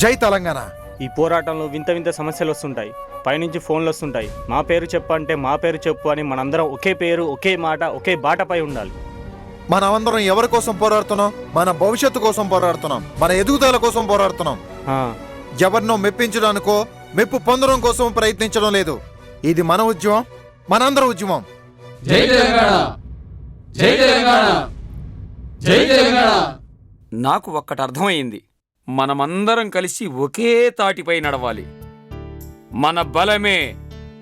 జై తెలంగాణ. ఈ పోరాటంలో వింత వింత సమస్యలు వస్తుంటాయి. పైనుంచి ఫోన్లు వస్తుంటాయి. మా పేరు చెప్పు అంటే మా పేరు చెప్పు అని మనందరం ఒకే పేరు, ఒకే మాట, ఒకే బాటపై ఉండాలి. మనమందరం ఎవరి కోసం పోరాడుతున్నాం? మన భవిష్యత్తు కోసం పోరాడుతున్నాం. మన ఎదుగుదల కోసం పోరాడుతున్నాం. ఎవరినో మెప్పించడానికో మెప్పు పొందడం కోసం ప్రయత్నించడం లేదు. ఇది మన ఉద్యమం, మనందరి ఉద్యమం. జై తెలంగాణ, జై తెలంగాణ, జై తెలంగాణ. నాకు ఒక్కటి అర్థమైంది. మనమందరం కలిసి ఒకే తాటిపై నడవాలి. మన బలమే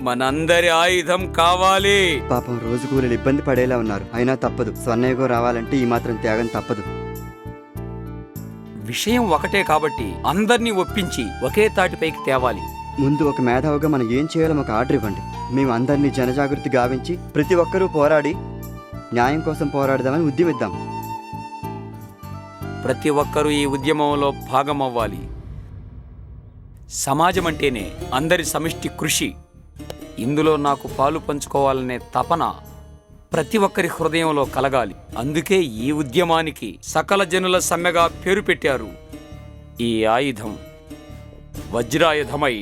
మనందరి ఆయుధం కావాలి. పాపం రోజు కూలీలు ఇబ్బంది పడేలా ఉన్నారు. అయినా తప్పదు. స్వర్ణయుగం రావాలంటే ఈ మాత్రం త్యాగం తప్పదు. విషయం ఒకటే కాబట్టి అందర్నీ ఒప్పించి ఒకే తాటిపైకి తేవాలి. ముందు ఒక మేధావుగా మనం ఏం చేయాలో మాకు ఆర్డర్ ఇవ్వండి. మేము అందరినీ జనజాగృతి గావించి ప్రతి ఒక్కరూ పోరాడి న్యాయం కోసం పోరాడదామని ఉద్యమిద్దాం. ప్రతి ఒక్కరూ ఈ ఉద్యమంలో భాగమవ్వాలి. సమాజం అంటేనే అందరి సమిష్టి కృషి. ఇందులో నాకు పాలు పంచుకోవాలనే తపన ప్రతి ఒక్కరి హృదయంలో కలగాలి. అందుకే ఈ ఉద్యమానికి సకల జనుల సమ్మెగా పేరు పెట్టారు. ఈ ఆయుధం వజ్రాయుధమై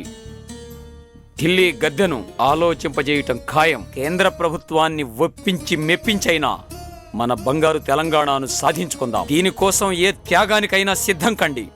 ఢిల్లీ గద్దెను ఆలోచింపజేయటం ఖాయం. కేంద్ర ప్రభుత్వాన్ని ఒప్పించి మెప్పించైనా మన బంగారు తెలంగాణను సాధించుకుందాం. దీనికోసం ఏ త్యాగానికైనా సిద్ధం కండి.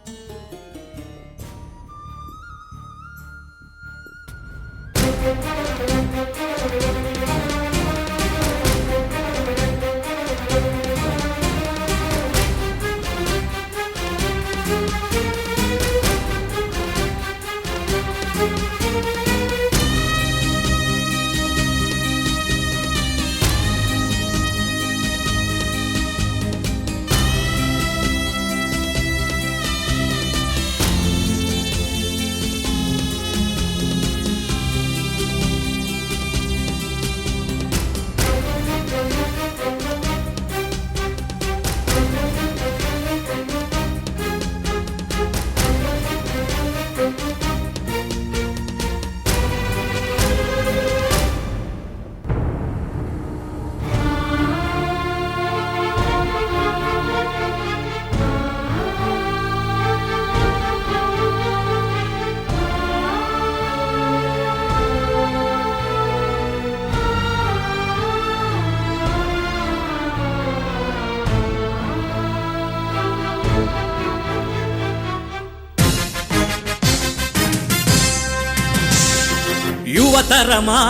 యువతరమా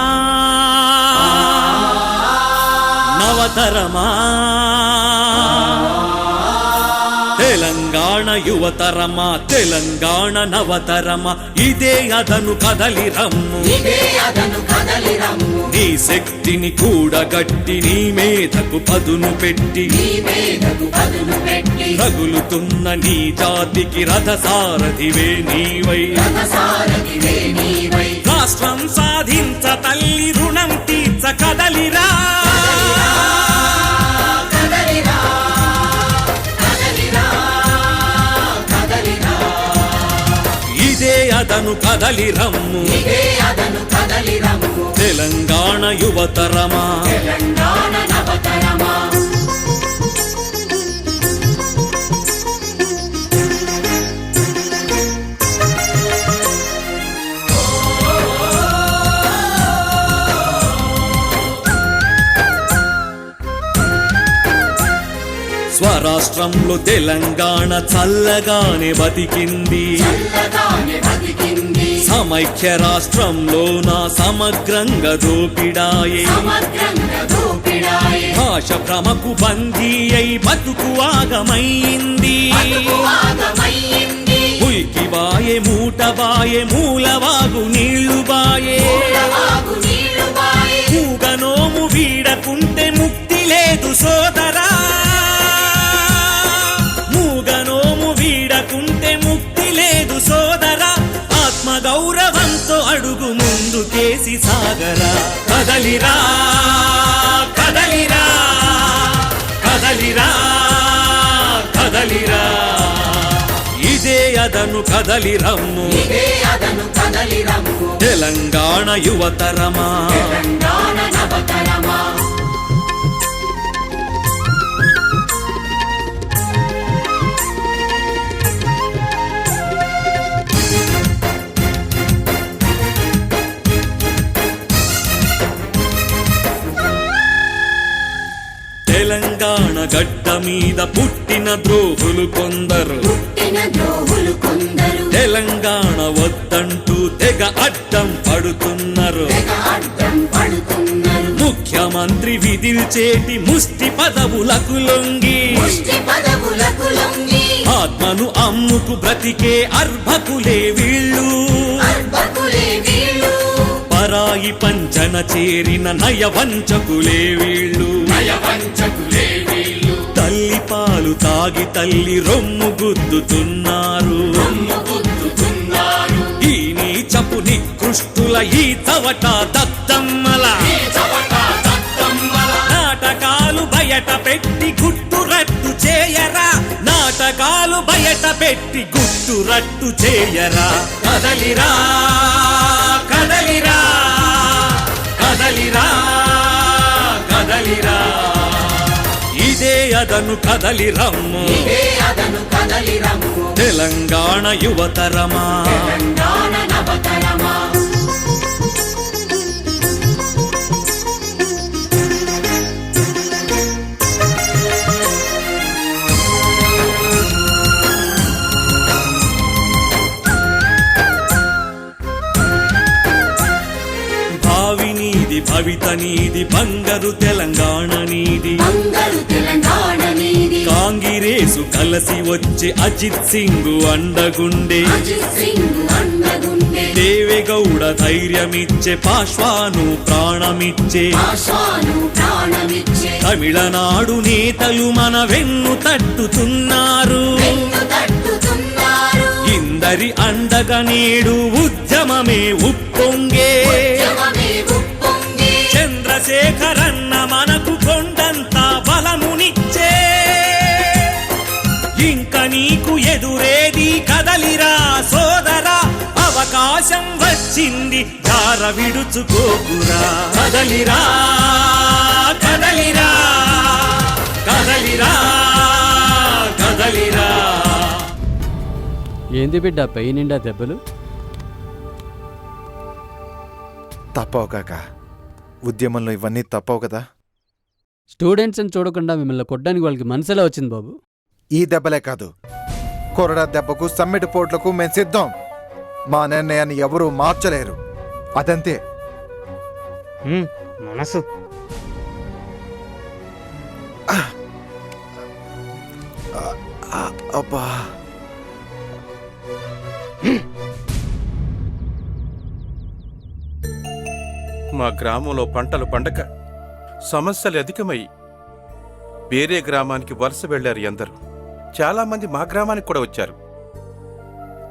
నవతరమా తెలంగాణ యువతరమా తెలంగాణ నవతరమా ఇదే అదను కదలి రమ్ము నీ శక్తిని కూడగట్టి నీ మేధకు పదును పెట్టి రగులుతున్న నీ జాతికి రథసారథివే నీవై రాష్ట్రం సాధించ తల్లి రుణం తీర్చ కదలిరా ఇదే అదను కదలి రమ్ము తెలంగాణ యువతరమా స్వరాష్ట్రంలో తెలంగాణ చల్లగానే బతికింది సమైక్య రాష్ట్రంలో నా సమగ్రంగా దోపిడాయే భాష భ్రమకు బందీ అయి బతుకు ఆగమైంది ఉయికి బాయే మూట బాయే మూలవాగు నీళ్లు బాయే పూగనోము వీడకుంటే ముక్తి లేదు సోదరా మూగనోము వీడకుంటే ముక్తి లేదు సోదరా ఆత్మ గౌరవంతో అడుగు ముందుకేసి సాగరా కదలిరా కదలిరా కదలిరా కదలిరా ఇదే అదను కదలి రమ్ము తెలంగాణ యువతరమా తెలంగాణ గడ్డ మీద పుట్టిన ద్రోహులు కొందరు తెలంగాణ వద్దంటూ తెగ అడ్డం పడుతున్నారు ముఖ్యమంత్రి విధిల్చేటి ముష్టి పదవులకు లొంగి ఆత్మను అమ్ముకు బ్రతికే అర్భకులే వీళ్ళు పరాయి పంచన చేరిన నయవంచకులే వీళ్ళు తల్లి పాలు తాగి తల్లి రొమ్ము గుద్దుతున్నారు ఈ నీచపు నికృష్టుల ఈ చవట దద్దమ్మల నాటకాలు బయట పెట్టి గుట్టు రట్టు చేయరా నాటకాలు బయట పెట్టి గుట్టు రట్టు చేయరా కదలిరా కదలిరా కదలిరా కదలిరా ఇదే అదను కదలి రమ్ము తెలంగాణ యువతరమా భావి నీది భవిత నీది బంగారు తెలంగాణ నీది కాంగిరేసు కలసి వచ్చి అజిత్ సింగ్ అండగుండే దేవేగౌడ ధైర్యమిచ్చే పాశ్వాను ప్రాణమిచ్చే తమిళనాడు నేతలు మన వెన్ను తట్టుతున్నారు ఇందరి అండగా నేడు ఉద్యమమే ఉప్పొంగే చంద్రశేఖరన్న మనకు కొండంత బలమునిచ్చే ఇంక నీకు ఎదురేది కదలిరా సోదరా అవకాశం వచ్చింది జార విడుచుకోకురా కదలిరా కదలిరా కదలిరా కదలిరా ఏంది బిడ్డ పై నిండా దెబ్బలు తప్పవు కాక ఉద్యమంలో ఇవన్నీ తప్పవు కదా స్టూడెంట్స్ని చూడకుండా మిమ్మల్ని కొట్టడానికి వాళ్ళకి మనసులో వచ్చింది బాబు ఈ దెబ్బలే కాదు కొరడా దెబ్బకు సమ్మెటి పోట్లకు మేము సిద్ధం మా నిర్ణయాన్ని ఎవరూ మార్చలేరు అదంతే మనసు అబ్బా మా గ్రామంలో పంటలు పండక సమస్యలు అధికమై వేరే గ్రామానికి వలస వెళ్లారు ఎందరూ. చాలామంది మా గ్రామానికి కూడా వచ్చారు.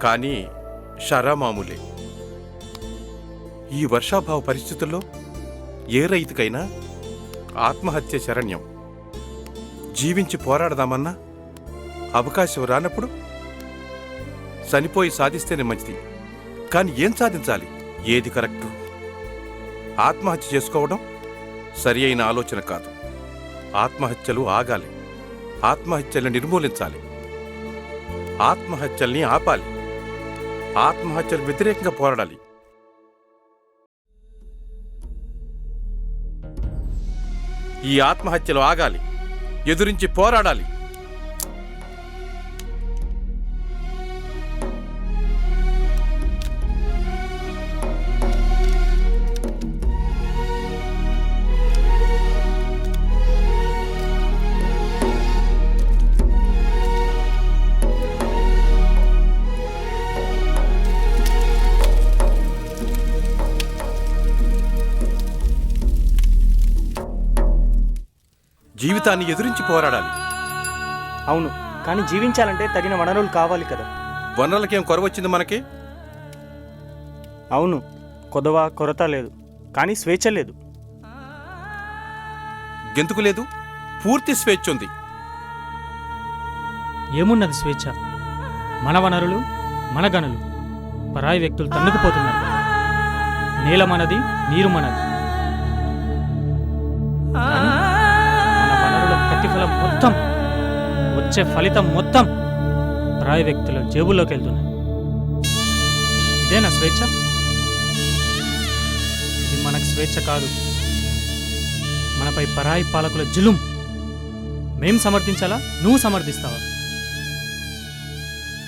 కానీ షరామామూలే. ఈ వర్షాభావ పరిస్థితుల్లో ఏ రైతుకైనా ఆత్మహత్య శరణ్యం. జీవించి పోరాడదామన్నా అవకాశం రానప్పుడు చనిపోయి సాధిస్తేనే మంచిది. కానీ ఏం సాధించాలి? ఏది కరెక్టు? ఆత్మహత్య చేసుకోవడం సరి అయిన ఆలోచన కాదు. ఆత్మహత్యలు ఆగాలి. ఆత్మహత్యలను నిర్మూలించాలి. ఆత్మహత్యల్ని ఆపాలి. ఆత్మహత్యలకు వ్యతిరేకంగా పోరాడాలి. ఈ ఆత్మహత్యలు ఆగాలి. ఎదురించి పోరాడాలి. జీవితాన్ని ఎదురించి పోరాడాలి. అవును, కానీ జీవించాలంటే తగిన వనరులు కావాలి కదా. వనరులకేం కొరవ వచ్చింది మనకి? అవును, కొరత లేదు, కానీ స్వేచ్ఛ లేదు. గెంతుకు లేదు, పూర్తి స్వేచ్ఛ ఉంది. ఏమున్నది స్వేచ్ఛ? మన వనరులు, మన గనులు పరాయి వ్యక్తులు తన్నుకుపోతున్నారు. నేల మనది, నీరు మనది. కానీ మన వనరుల ప్రతిఫలం మొత్తం, వచ్చే ఫలితం మొత్తం పరాయి వ్యక్తుల జేబుల్లోకి వెళ్తున్నాయి. ఇదేనా స్వేచ్ఛ? ఇది మనకు స్వేచ్ఛ కాదు, మనపై పరాయి పాలకుల జులుం. మేం సమర్థించాలా? నువ్వు సమర్థిస్తావా?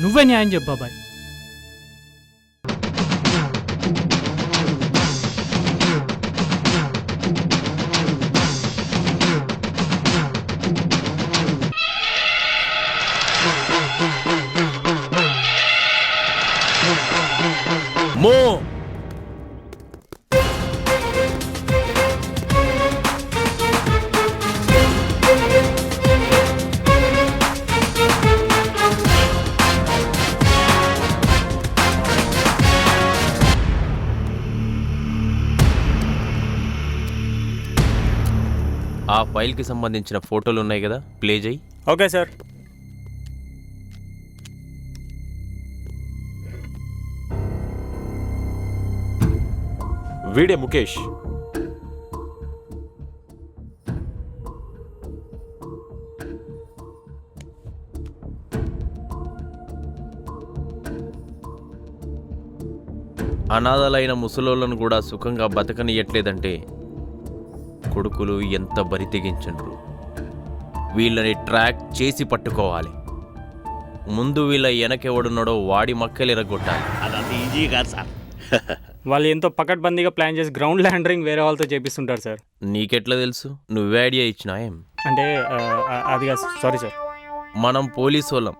నువ్వే న్యాయం చెప్పు బాబాయ్. మో ఆ ఫైల్కి సంబంధించిన ఫోటోలు ఉన్నాయి కదా, ప్లే చేయి. Okay sir. వీడే ముఖేష్. అనాథలైన ముసలోళ్ళను కూడా సుఖంగా బతకనియట్లేదంటే కొడుకులు ఎంత బరి తెగించండ్రు. వీళ్ళని ట్రాక్ చేసి పట్టుకోవాలి. ముందు వీళ్ళ వెనకెవడున్నాడో వాడి మక్కలు ఎరగొట్టాలి. అదంత ఈజీ కాదు సార్. వాళ్ళు ఎంతో పకడ్బందీగా ప్లాన్ చేసి గ్రౌండ్ ల్యాండరింగ్ వేరే వాళ్ళతో చేపిస్తుంటారు సార్. నీకెట్లా తెలుసు? నువ్వే ఐడియా ఇచ్చినా ఏం? అంటే అది కాదు, సారీ సార్. మనం పోలీసు వాళ్ళం.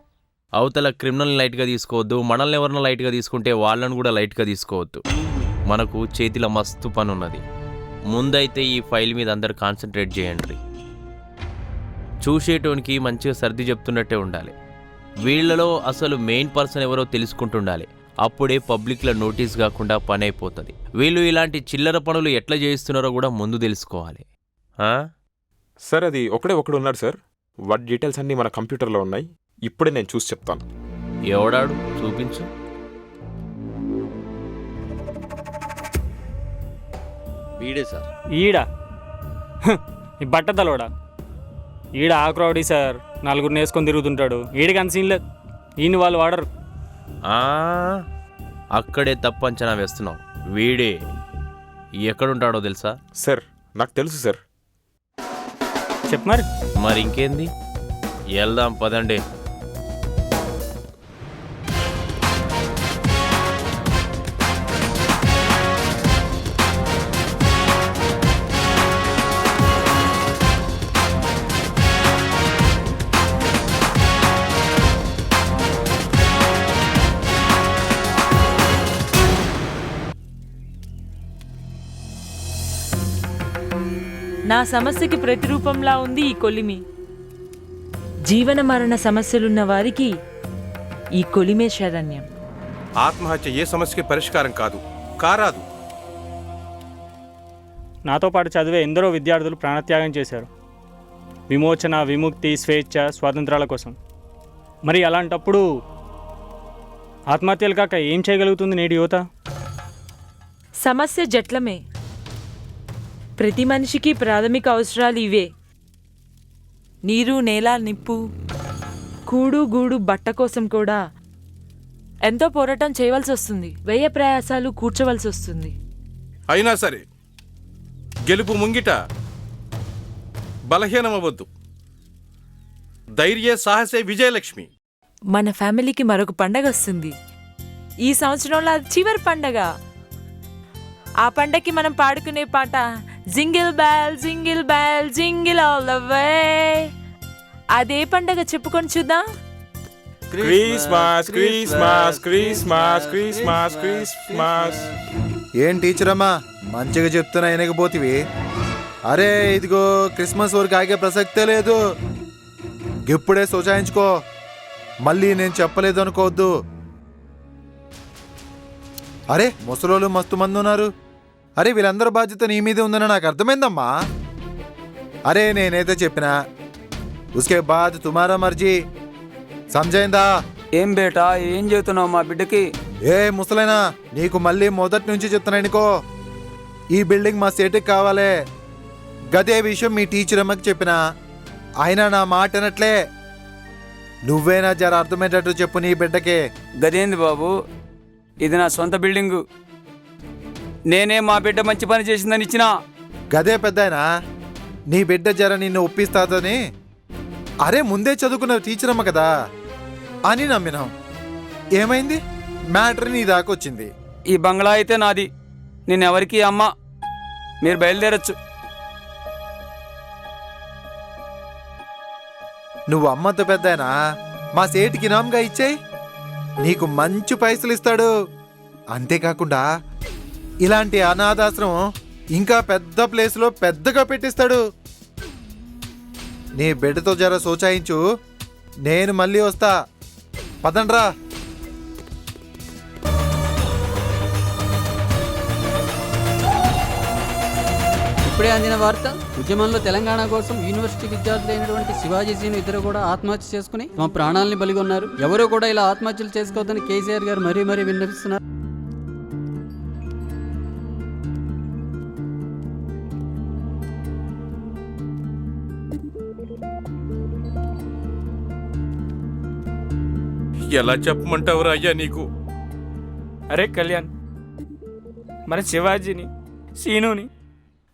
అవతల క్రిమినల్ని లైట్గా తీసుకోవద్దు, మనల్ని ఎవరిని లైట్గా తీసుకుంటే వాళ్ళని కూడా లైట్గా తీసుకోవద్దు. మనకు చేతిలో మస్తు పని ఉన్నది. ముందైతే ఈ ఫైల్ మీద అందరు కాన్సన్ట్రేట్ చేయండి. చూసేటోనికి మంచిగా సర్ది చెప్తున్నట్టే ఉండాలి. వీళ్ళలో అసలు మెయిన్ పర్సన్ ఎవరో తెలుసుకుంటుండాలి. అప్పుడే పబ్లిక్లో నోటీస్ కాకుండా పని అయిపోతుంది. వీళ్ళు ఇలాంటి చిల్లర పనులు ఎట్లా చేయిస్తున్నారో కూడా ముందు తెలుసుకోవాలి. సార్ అది ఒకడు ఉన్నాడు సార్. వాటి డీటెయిల్స్ అన్నీ మన కంప్యూటర్లో ఉన్నాయి. ఇప్పుడే నేను చూసి చెప్తాను. ఎవడాడు? చూపించు. వీడే సార్. ఈడా ఈ బట్టతలోడా? ఈడ ఆక్రౌడీ సార్. నలుగురిని వేసుకొని తిరుగుతుంటాడు. ఈడికి అంత సీన్ లేదు. ఈయన వాళ్ళు వాడరు. అక్కడే తప్పు అంచనా వేస్తున్నావు. వీడే ఎక్కడుంటాడో తెలుసా? సార్ నాకు తెలుసు సార్. చెప్పు మరి ఇంకేంది, వెళ్దాం పదండి. నా సమస్యకి ప్రతిరూపంలా ఉంది ఈ కొలిమి. జీవన మరణ సమస్యలున్న వారికి ఈ కొలిమే శరణ్యం. ఆత్మహత్య ఏ సమస్యకి పరిష్కారం కారాదు. నాతో పాటు చదివే ఎందరో విద్యార్థులు ప్రాణత్యాగం చేశారు విమోచన, విముక్తి, స్వేచ్ఛ, స్వాతంత్రాల కోసం. మరి అలాంటప్పుడు ఆత్మహత్యలు కాక ఏం చేయగలుగుతుంది నేటి యువత? సమస్య జట్లమే. ప్రతి మనిషికి ప్రాథమిక అవసరాలు ఇవే: నీరు, నేల, నిప్పు, కూడు, గూడు, బట్ట కోసం కూడా ఎంతో పోరాటం చేయవలసి వస్తుంది. వ్యయ ప్రయాసాలు కూర్చోవలసి వస్తుంది. అయినా సరే గెలుపు ముంగిట బలహీనమవద్దు. ధైర్య సాహసే విజయలక్ష్మి. మన ఫ్యామిలీకి మరొక పండగ వస్తుంది. ఈ సంవత్సరంలో అది చివరి పండగ. ఆ పండగకి మనం పాడుకునే పాట jingle bell jingle bell jingle all the way. అదే పండగ చెప్పుకొని చూద్దాం. Christmas Christmas Christmas Christmas Christmas. ఏం టీచర్ అమ్మా మంచిగా చెప్తున్నా వినకపోతివి? అరే ఇదిగో క్రిస్మస్ వరకు ఆగే ప్రసక్తే లేదు. ఇప్పుడే సోచాయించుకో, మళ్ళీ నేను చెప్పలేదు అనుకోవద్దు. అరే ముసలోళ్ళు మస్తు మంది ఉన్నారు. అరే వీళ్ళందరూ బాధ్యత నీ మీదే ఉందని నాకు అర్థమైందమ్మా. అరే నేనైతే చెప్పినా ఉస్కే బాద్ తుమారా మర్జీ, సమజైందా? ఏం బేటా ఏం చెబుతున్నావు మా బిడ్డకి? ఏ ముసలైనా నీకు మళ్ళీ మొదటి నుంచి చెప్తున్నానుకో, ఈ బిల్డింగ్ మా సేటుకి కావాలే. గదే విషయం మీ టీచర్ అమ్మకి చెప్పినా అయినా నా మాట అనట్లే. నువ్వేనా జర అర్థమయ్యేటట్టు చెప్పు నీ బిడ్డకి. గదేంది బాబు, ఇది నా సొంత బిల్డింగు. నేనే మా బిడ్డ మంచి పని చేసిందని ఇచ్చినా. గదే పెద్దాయనా నీ బిడ్డ జర నిన్ను ఒప్పిస్తాదని. అరే ముందే చదువుకున్న టీచర్ అమ్మ కదా అని నమ్మినాం. ఏమైంది? మ్యాటర్ నీ దాకొచ్చింది. ఈ బంగ్లా అయితే నాది, నేనెవరికి అమ్మ. మీరు బయలుదేరచ్చు. నువ్వు అమ్మతో పెద్దాయనా మా సేటికి ఇనాంగా ఇచ్చేయి, నీకు మంచి పైసలు ఇస్తాడు. అంతేకాకుండా ఇలాంటి అనాథాశ్రమం ఇంకా పెద్ద ప్లేస్లో పెద్దగా పెట్టిస్తాడు. నీ బిడ్డతో జర సోచాయించు, నేను మళ్ళీ వస్తా. పదండ్రా. ఇప్పుడే అందిన వార్త. ఉద్యమంలో తెలంగాణ కోసం యూనివర్సిటీ విద్యార్థులైనటువంటి శివాజీ సీను ఇద్దరు కూడా ఆత్మహత్య చేసుకుని తమ ప్రాణాలని బలిగొన్నారు. ఎవరు కూడా ఇలా ఆత్మహత్యలు చేసుకోవద్దని కేసీఆర్ గారు మరీ మరీ విన్నవిస్తున్నారు. ఎలా చెప్పమంటావురా అయ్యా నీకు? అరే కళ్యాణ్, మన శివాజీని, సీనుని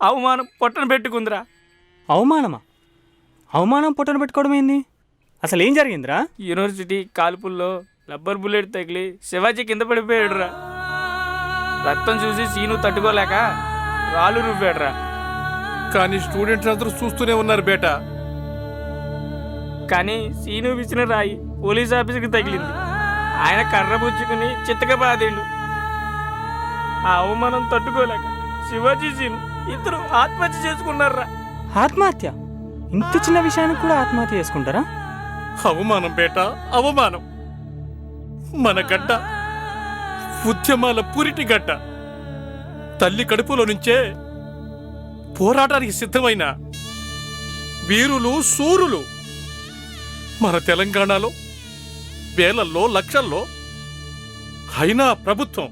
అవమానం పొట్టన పెట్టుకుందిరా. అవమానమా? అవమానం పొట్టన పెట్టుకోవడం ఏంది? అసలు ఏం జరిగిందిరా? యూనివర్సిటీ కాల్పుల్లో రబ్బర్ బుల్లెట్ తగిలి శివాజీ కింద పడిపోయాడురా. రక్తం చూసి సీను తట్టుకోలేక రాళ్ళు రువ్వాడురా. కానీ స్టూడెంట్స్ అందరూ చూస్తూనే ఉన్నారు బేటా. కానీ సీను విసిన రాయి పోలీస్ ఆఫీసర్కి తగిలింది. ఆయన కర్ర పుచ్చుకుని చిత్తగా బాధిండు. ఆ అవమానం తట్టుకోలేక శివాజీ సీను ఇద్దరు ఆత్మహత్య చేసుకున్నారా. ఆత్మహత్య? ఇంత చిన్న విషయానికి కూడా ఆత్మహత్య చేసుకుంటారా? అవమానం బేటా, అవమానం. మన గడ్డ ఉద్యమాల పురిటి గడ్డ. తల్లి కడుపులో నుంచే పోరాటానికి సిద్ధమైన వీరులు, శూరులు మన తెలంగాణలో వేలల్లో, లక్షల్లో. అయినా ప్రభుత్వం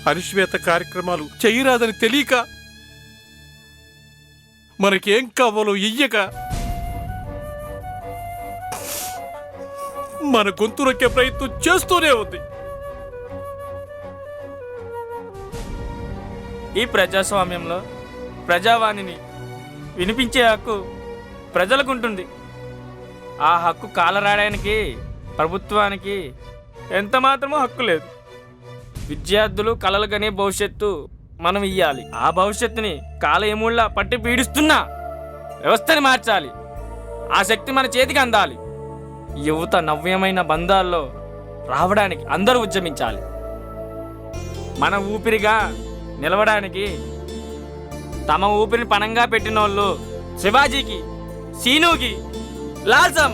అరిశ్వేత కార్యక్రమాలు చేయరాదని తెలియక, మనకేం కావాలో ఇయ్యక మన గొంతు నొక్కే ప్రయత్నం చేస్తూనే ఉంది. ఈ ప్రజాస్వామ్యంలో ప్రజావాణిని వినిపించే హక్కు ప్రజలకు ఉంటుంది. ఆ హక్కు కాలరాయడానికి ప్రభుత్వానికి ఎంత మాత్రమో హక్కు లేదు. విద్యార్థులు కలలు కనే భవిష్యత్తు మనం ఇయ్యాలి. ఆ భవిష్యత్తుని కాలయముళ్ళ పట్టి పీడిస్తున్న వ్యవస్థని మార్చాలి. ఆ శక్తి మన చేతికి అందాలి. యువత నవ్యమైన బంధాల్లో రావడానికి అందరూ ఉద్యమించాలి. మన ఊపిరిగా నిలవడానికి తమ ఊపిరిని పణంగా పెట్టిన వాళ్ళు శివాజీకి, సీనుకి లాల్సం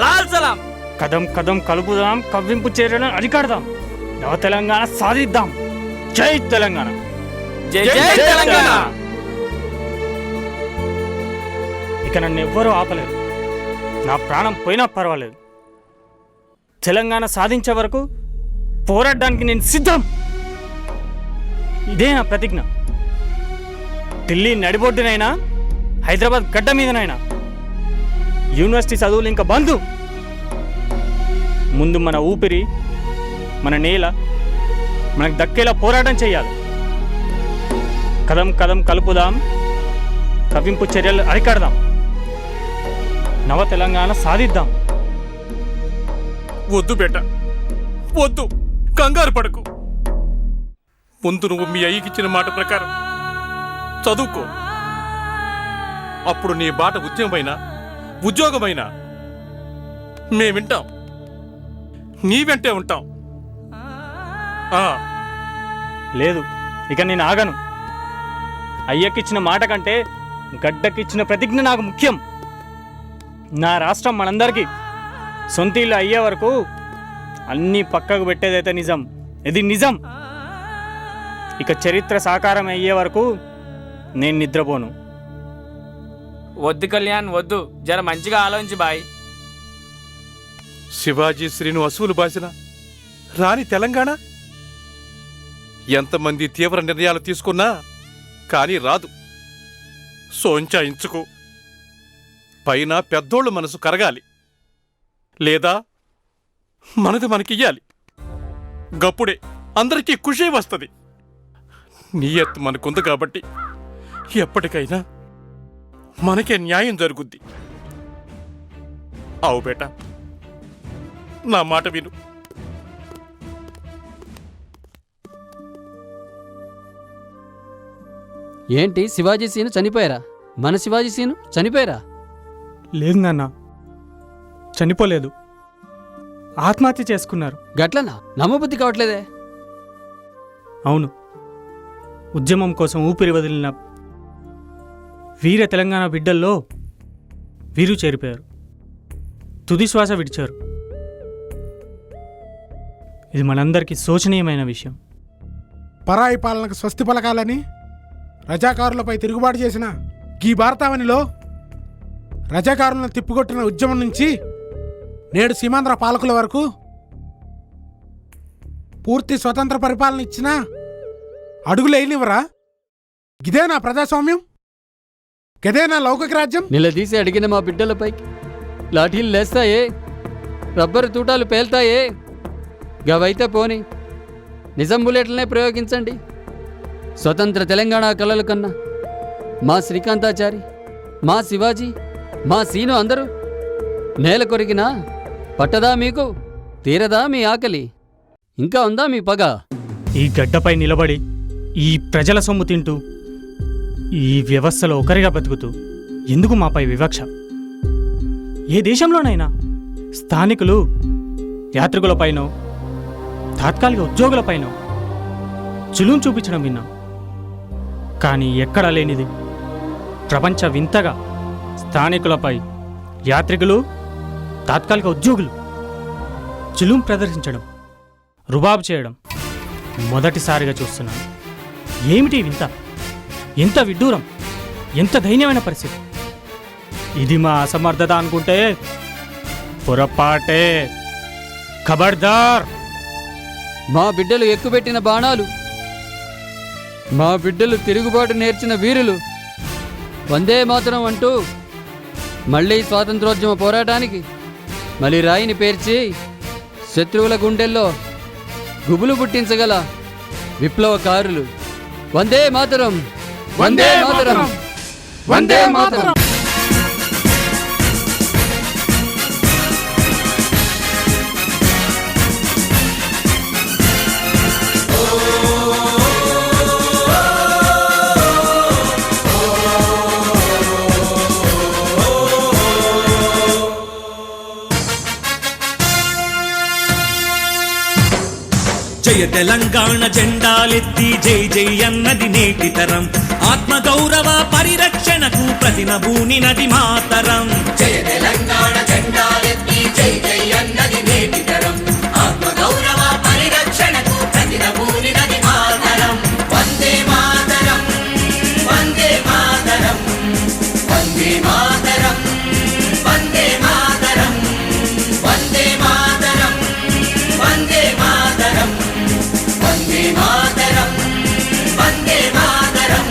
లాల్ సలాం. కదం కదం కలుపుదాం, కవ్వింపు చర్యలను అరికడదాం, నవ తెలంగాణ సాధిద్దాం. జై తెలంగాణ. జై జై తెలంగాణ. ఇక నన్ను ఎవ్వరూ ఆపలేరు. నా ప్రాణం పోయినా పర్వాలేదు. తెలంగాణ సాధించే వరకు పోరాడడానికి నేను సిద్ధం. ఇదే నా ప్రతిజ్ఞ. ఢిల్లీ నడిబొడ్డునైనా, హైదరాబాద్ గడ్డ మీదనైనా యూనివర్సిటీ చదువులు ఇంకా బంధు. ముందు మన ఊపిరి, మన నేల మనకు దక్కేలా పోరాటం చేయాలి. కదం కదం కలుపుదాం, కవ్వింపు చర్యలు అరికడదాం, నవ తెలంగాణ సాధిద్దాం. వద్దు బేట, వద్దు, కంగారు పడకు. ముందు నువ్వు మీ అయ్యకిచ్చిన మాట ప్రకారం చదువుకో. అప్పుడు నీ బాట ఉద్యమమైనా ఉద్యోగమైనా మేము వింటాం, నీ వెంటే ఉంటాం. లేదు, ఇక నేను ఆగను. అయ్యకిచ్చిన మాట కంటే గడ్డకిచ్చిన ప్రతిజ్ఞ నాకు ముఖ్యం. నా రాష్ట్రం మనందరికీ సొంత ఇల్లు అయ్యే వరకు అన్నీ పక్కకు పెట్టేదైతే నిజం, ఇది నిజం. ఇక చరిత్ర సాకారం అయ్యే వరకు నేను నిద్రపోను. వద్దు కళ్యాణ్, వద్దు. జర మంచిగా ఆలోచించి బాయ్. శివాజీ శ్రీను అసువులు బాసిన రాని తెలంగాణ ఎంతమంది తీవ్ర నిర్ణయాలు తీసుకున్నా కానీ రాదు. సోంచాయించుకో. పైన పెద్దోళ్ళు మనసు కరగాలి, లేదా మనది మనకియ్యాలి. గప్పుడే అందరికీ ఖుషి వస్తుంది. నియత్ మనకుంది కాబట్టి ఎప్పటికైనా మనకే న్యాయం జరుగుద్ది. అవు బేట, నా మాట విను. ఏంటి శివాజీ సీను చనిపోయారా? మన శివాజీ సీను చనిపోయారా? లేదు నాన్న, చనిపోలేదు, ఆత్మహత్య చేసుకున్నారు. గట్లనా? నమ్మబుద్ధి కావట్లేదే. అవును, ఉద్యమం కోసం ఊపిరి వదిలిన వీర తెలంగాణ బిడ్డల్లో వీరు చేరిపోయారు, తుది శ్వాస విడిచారు. ఇది మనందరికీ శోచనీయమైన విషయం. పరాయి పాలనకు స్వస్తి పలకాలని రజాకారులపై తిరుగుబాటు చేసిన ఈ భారతావనిలో రజాకారులను తిప్పికొట్టిన ఉద్యమం నుంచి నేడు సీమాంధ్ర పాలకుల వరకు పూర్తి స్వతంత్ర పరిపాలన ఇచ్చిన అడుగులేనివరా? ఇదేనా ప్రజాస్వామ్యం? గదేనా లౌకిక రాజ్యం? నిలదీసి అడిగిన మా బిడ్డలపైకి లాఠీలు లేస్తాయే, రబ్బరు తూటాలు పేల్తాయే. గవైతే పోని, నిజం బుల్లెట్లనే ప్రయోగించండి. స్వతంత్ర తెలంగాణ కళల కన్నా మా శ్రీకాంతాచారి, మా శివాజీ, మా సీను అందరూ నేల కొరిగినా పట్టదా మీకు? తీరదా మీ ఆకలి? ఇంకా ఉందా మీ పగ? ఈ గడ్డపై నిలబడి ఈ ప్రజల సొమ్ము తింటూ ఈ వ్యవస్థలో ఒకరిగా బతుకుతూ ఎందుకు మాపై వివక్ష? ఏ దేశంలోనైనా స్థానికులు యాత్రికులపైనో తాత్కాలిక ఉద్యోగులపైనో చులుం చూపించడం విన్నాం. కానీ ఎక్కడా లేనిది ప్రపంచ వింతగా స్థానికులపై యాత్రికులు, తాత్కాలిక ఉద్యోగులు చులుం ప్రదర్శించడం, రుబాబు చేయడం మొదటిసారిగా చూస్తున్నాను. ఏమిటి వింత? ఎంత విడ్డూరం, ఎంత దైన్యమైన పరిస్థితి! ఇది మా అసమర్థత అనుకుంటే పొరపాటే. ఖబర్దార్! మా బిడ్డలు ఎక్కుపెట్టిన బాణాలు, మా బిడ్డలు తిరుగుబాటు నేర్చిన వీరులు వందే మాతరం అంటూ మళ్ళీ స్వాతంత్రోద్యమ పోరాటానికి మళ్ళీ రాయిని పేర్చి శత్రువుల గుండెల్లో గుబులు పుట్టించగల విప్లవకారులు. వందే మాతరం, వందే మాతరం, వందే మాతరం. జయ తెలంగాణ జెండాలెత్తి జై జై అన్నది నేటి తరం ఆత్మగౌరవ పరిరక్షణకు ప్రతినభూని నది మాతరం జయ తెలంగాణ జెండాలెత్తి జై జై అన్నది నేటి తరం ఆత్మగౌరవ పరిరక్షణకు ప్రతినభూని నది మాతరం వందే మాతరం వందే మాతరం వందే మాతరం వందే మాతరం వందే మాతరం వందే మాతరం వందే మాతరం వందే మాతరం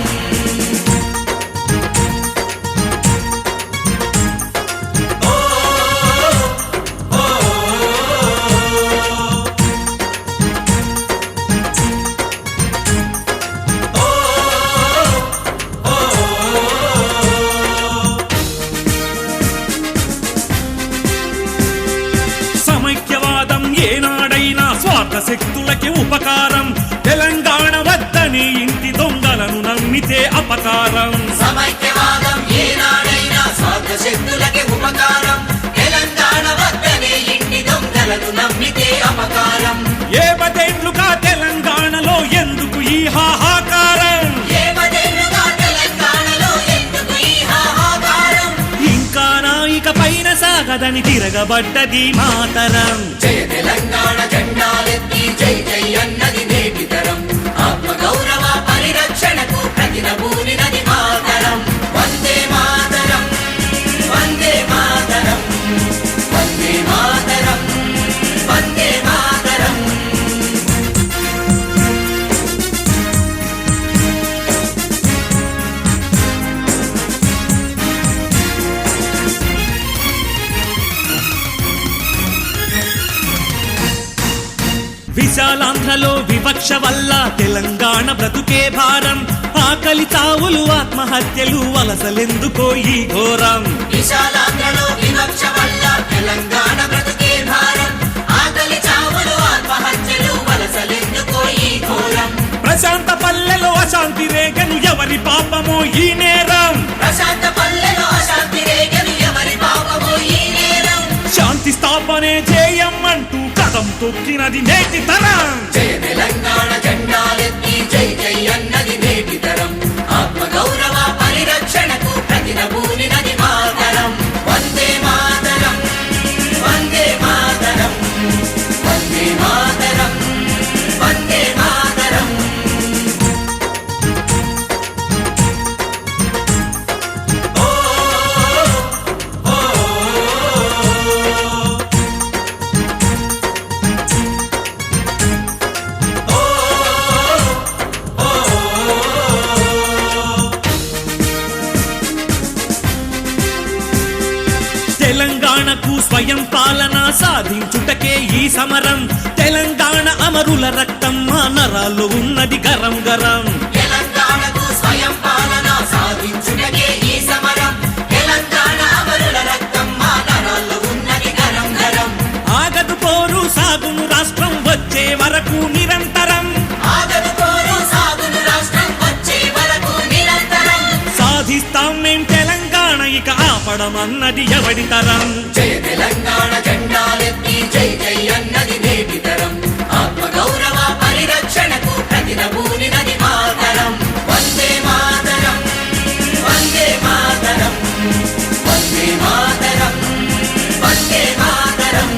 సమైక్యవాదం ఏనాడైనా స్వార్థ శక్తులకి ఉపకారం తెలంగాణ వద్దని ఇంటి దొంగలను నమ్మితే అపకారం సమైక్యవాదం ఏనాడైనా స్వార్థ శక్తులకి ఉపకారం తెలంగాణ వద్దనే ఇంటి దొంగలను నమ్మితే అపకారం ఏ పదేళ్లుగా తెలంగాణలో ఎందుకు ఈ హాహాకారం ఏ పదేళ్లుగా తెలంగాణలో ఎందుకు ఈ హాహాకారం ఇంకా నాయిక పైన సాగదని తిరగబడ్డది మాతరం జయ తెలంగాణ జెండాలెత్తి జై జై అన్నది నేటి తరం ఆత్మగౌరవ పరిరక్షణకు ప్రతినభూని నది మాతరం వందే మాతరం వందే మాతరం వందే మాతరం వందే మాతరం విశాలాంధ్రలో వివక్ష వల్ల తెలంగాణ బ్రతుకే భారం ఆకలి తావులు ఆత్మహత్యలు వలసలెందుకో ఈ ఘోరం విశాలాంధ్రలో వివక్ష వల్ల తెలంగాణ బ్రతుకే భారం ఆకలి చావులు ఆత్మహత్యలు వలసలెందుకో ఈ ఘోరం ప్రశాంత పల్లెలో అశాంతి రేగను ఎవరి పాపమో ఈ నేరం ప్రశాంత పల్లెలో అశాంతి రేగను ఎవరి పాపమో ఈ నేరం శాంతి స్థాపనే చేయమంటూ కదం తొక్కినది నేటి తరం జయ తెలంగాణ జెండాలెత్తి జై జై అన్నది నేటి తరం ఆత్మగౌరవ పరిరక్షణకు ప్రతినభూని నది మాతరం వందే మాతరం వందే మాతరం వందే మాతరం వందే మాతరం తెలంగాణకు స్వయం పాలన సాధించుటకే ఈ సమరం తెలంగాణ అమరుల రక్తం మా నరాల్లో ఉన్నది గరం గరం తెలంగాణకు స్వయం పాలన సాధించుటకే ఈ సమరం తెలంగాణ అమరుల రక్తం మా నరాల్లో ఉన్నది గరం గరం ఆగదు పోరు సాగును రాష్ట్రం వచ్చే వరకు నిరంతరం ఆగదు పోరు సాగును రాష్ట్రం వచ్చే వరకు నిరంతరం సాధిస్తాం మేం తెలంగాణ ఇక ఆపడం అన్నది ఎవడి తరం జయ తెలంగాణ జెండాలెత్తి జై జై అన్నది నేటి తరం ఆత్మగౌరవ పరిరక్షణకు ప్రతినభూని నది మాతరం వందే మాతరం వందే మాతరం వందే మాతరం వందే మాతరం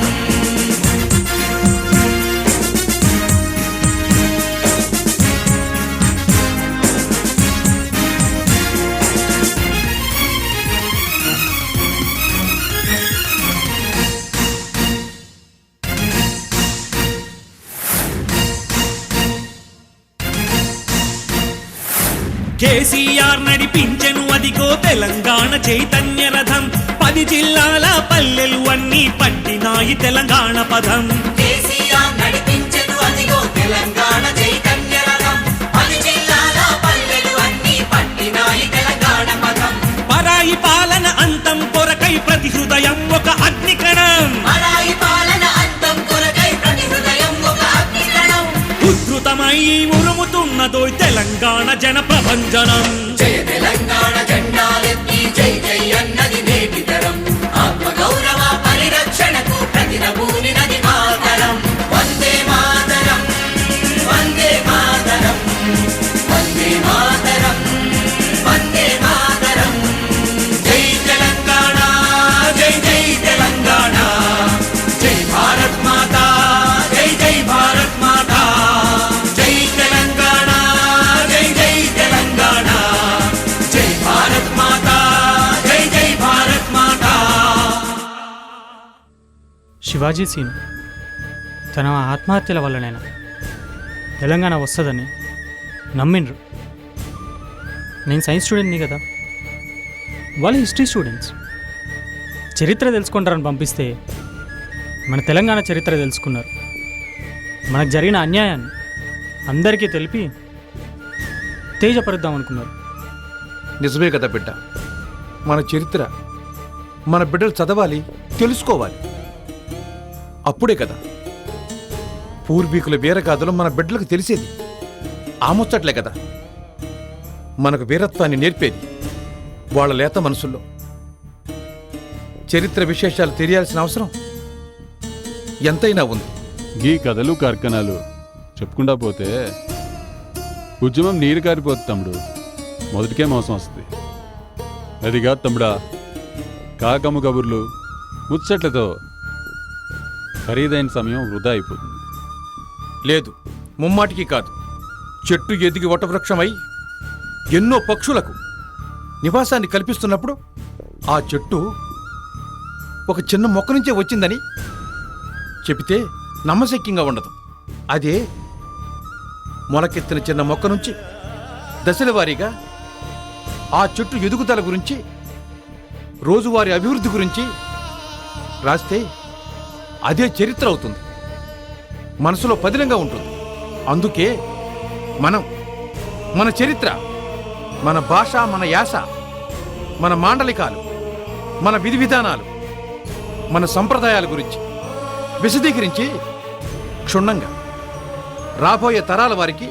కేసీఆర్ నడిపించెను అదిగో తెలంగాణ చైతన్య రథం 10 జిల్లాల పల్లెలు అన్నీ పట్టినాయి తెలంగాణ పదం కేసీఆర్ నడిపించెను అదిగో తెలంగాణ చైతన్య రథం 10 జిల్లాల పల్లెలు అన్నీ పట్టినాయి తెలంగాణ పదం పరాయి పాలన అంతం కొరకై ప్రతి హృదయం ఒక అగ్నికణం పరాయి పాలన అంతం కొరకై ప్రతి హృదయం ఒక అగ్నికణం ఉద్ధృతమై ఉరుముతున్నదో తెలంగాణ జన ప్రభంజనం జయ తెలంగాణ జెండాలెత్తి జై జై అన్నది నేటి తరం ఆత్మగౌరవ పరిరక్షణకు ప్రతినభూని నది మాతరం వందే మాతరం శివాజీ సీన్ తన ఆత్మహత్యల వల్లనైనా తెలంగాణ వస్తుందని నమ్మిండ్రు. నేను సైన్స్ స్టూడెంట్ని కదా, వాళ్ళు హిస్టరీ స్టూడెంట్స్. చరిత్ర తెలుసుకుంటారని పంపిస్తే మన తెలంగాణ చరిత్ర తెలుసుకున్నారు. మనకు జరిగిన అన్యాయాన్ని అందరికీ తెలిపి తేజపరుద్దాం అనుకున్నారు. నిజమే కదా బిడ్డ, మన చరిత్ర మన బిడ్డలు చదవాలి, తెలుసుకోవాలి. అప్పుడే కదా పూర్వీకుల వీరగాథలు మన బిడ్డలకు తెలిసేది. ఆముచ్చట్లే కదా మనకు వీరత్వాన్ని నేర్పేది. వాళ్ళ లేత మనసుల్లో చరిత్ర విశేషాలు తెలియాల్సిన అవసరం ఎంతైనా ఉంది. గీ కథలు కార్ఖానాలు చెప్పుకుంటా పోతే ఉద్యమం నీరు కారిపోతుంది తమ్ముడు. మొదటికే మోసం వస్తుంది. అది కాదు తమ్ముడా, కాకమ్మ కబుర్లు ముచ్చట్లతో ఖరీదైన సమయం వృధా అయిపోతుంది. లేదు, ముమ్మాటికి కాదు. చెట్టు ఎదిగి వటవృక్షమై ఎన్నో పక్షులకు నివాసాన్ని కల్పిస్తున్నప్పుడు ఆ చెట్టు ఒక చిన్న మొక్క నుంచే వచ్చిందని చెబితే నమ్మశక్యంగా ఉండదు. అదే మొలకెత్తిన చిన్న మొక్క నుంచి దశల వారీగా ఆ చెట్టు ఎదుగుదల గురించి, రోజువారీ అభివృద్ధి గురించి రాస్తే అదే చరిత్ర అవుతుంది. మనసులో పదిలంగా ఉంటుంది. అందుకే మన చరిత్ర, మన భాష, మన యాస, మన మాండలికాలు, మన విధి విధానాలు, మన సంప్రదాయాల గురించి విశదీకరించి క్షుణ్ణంగా రాబోయే తరాల వారికి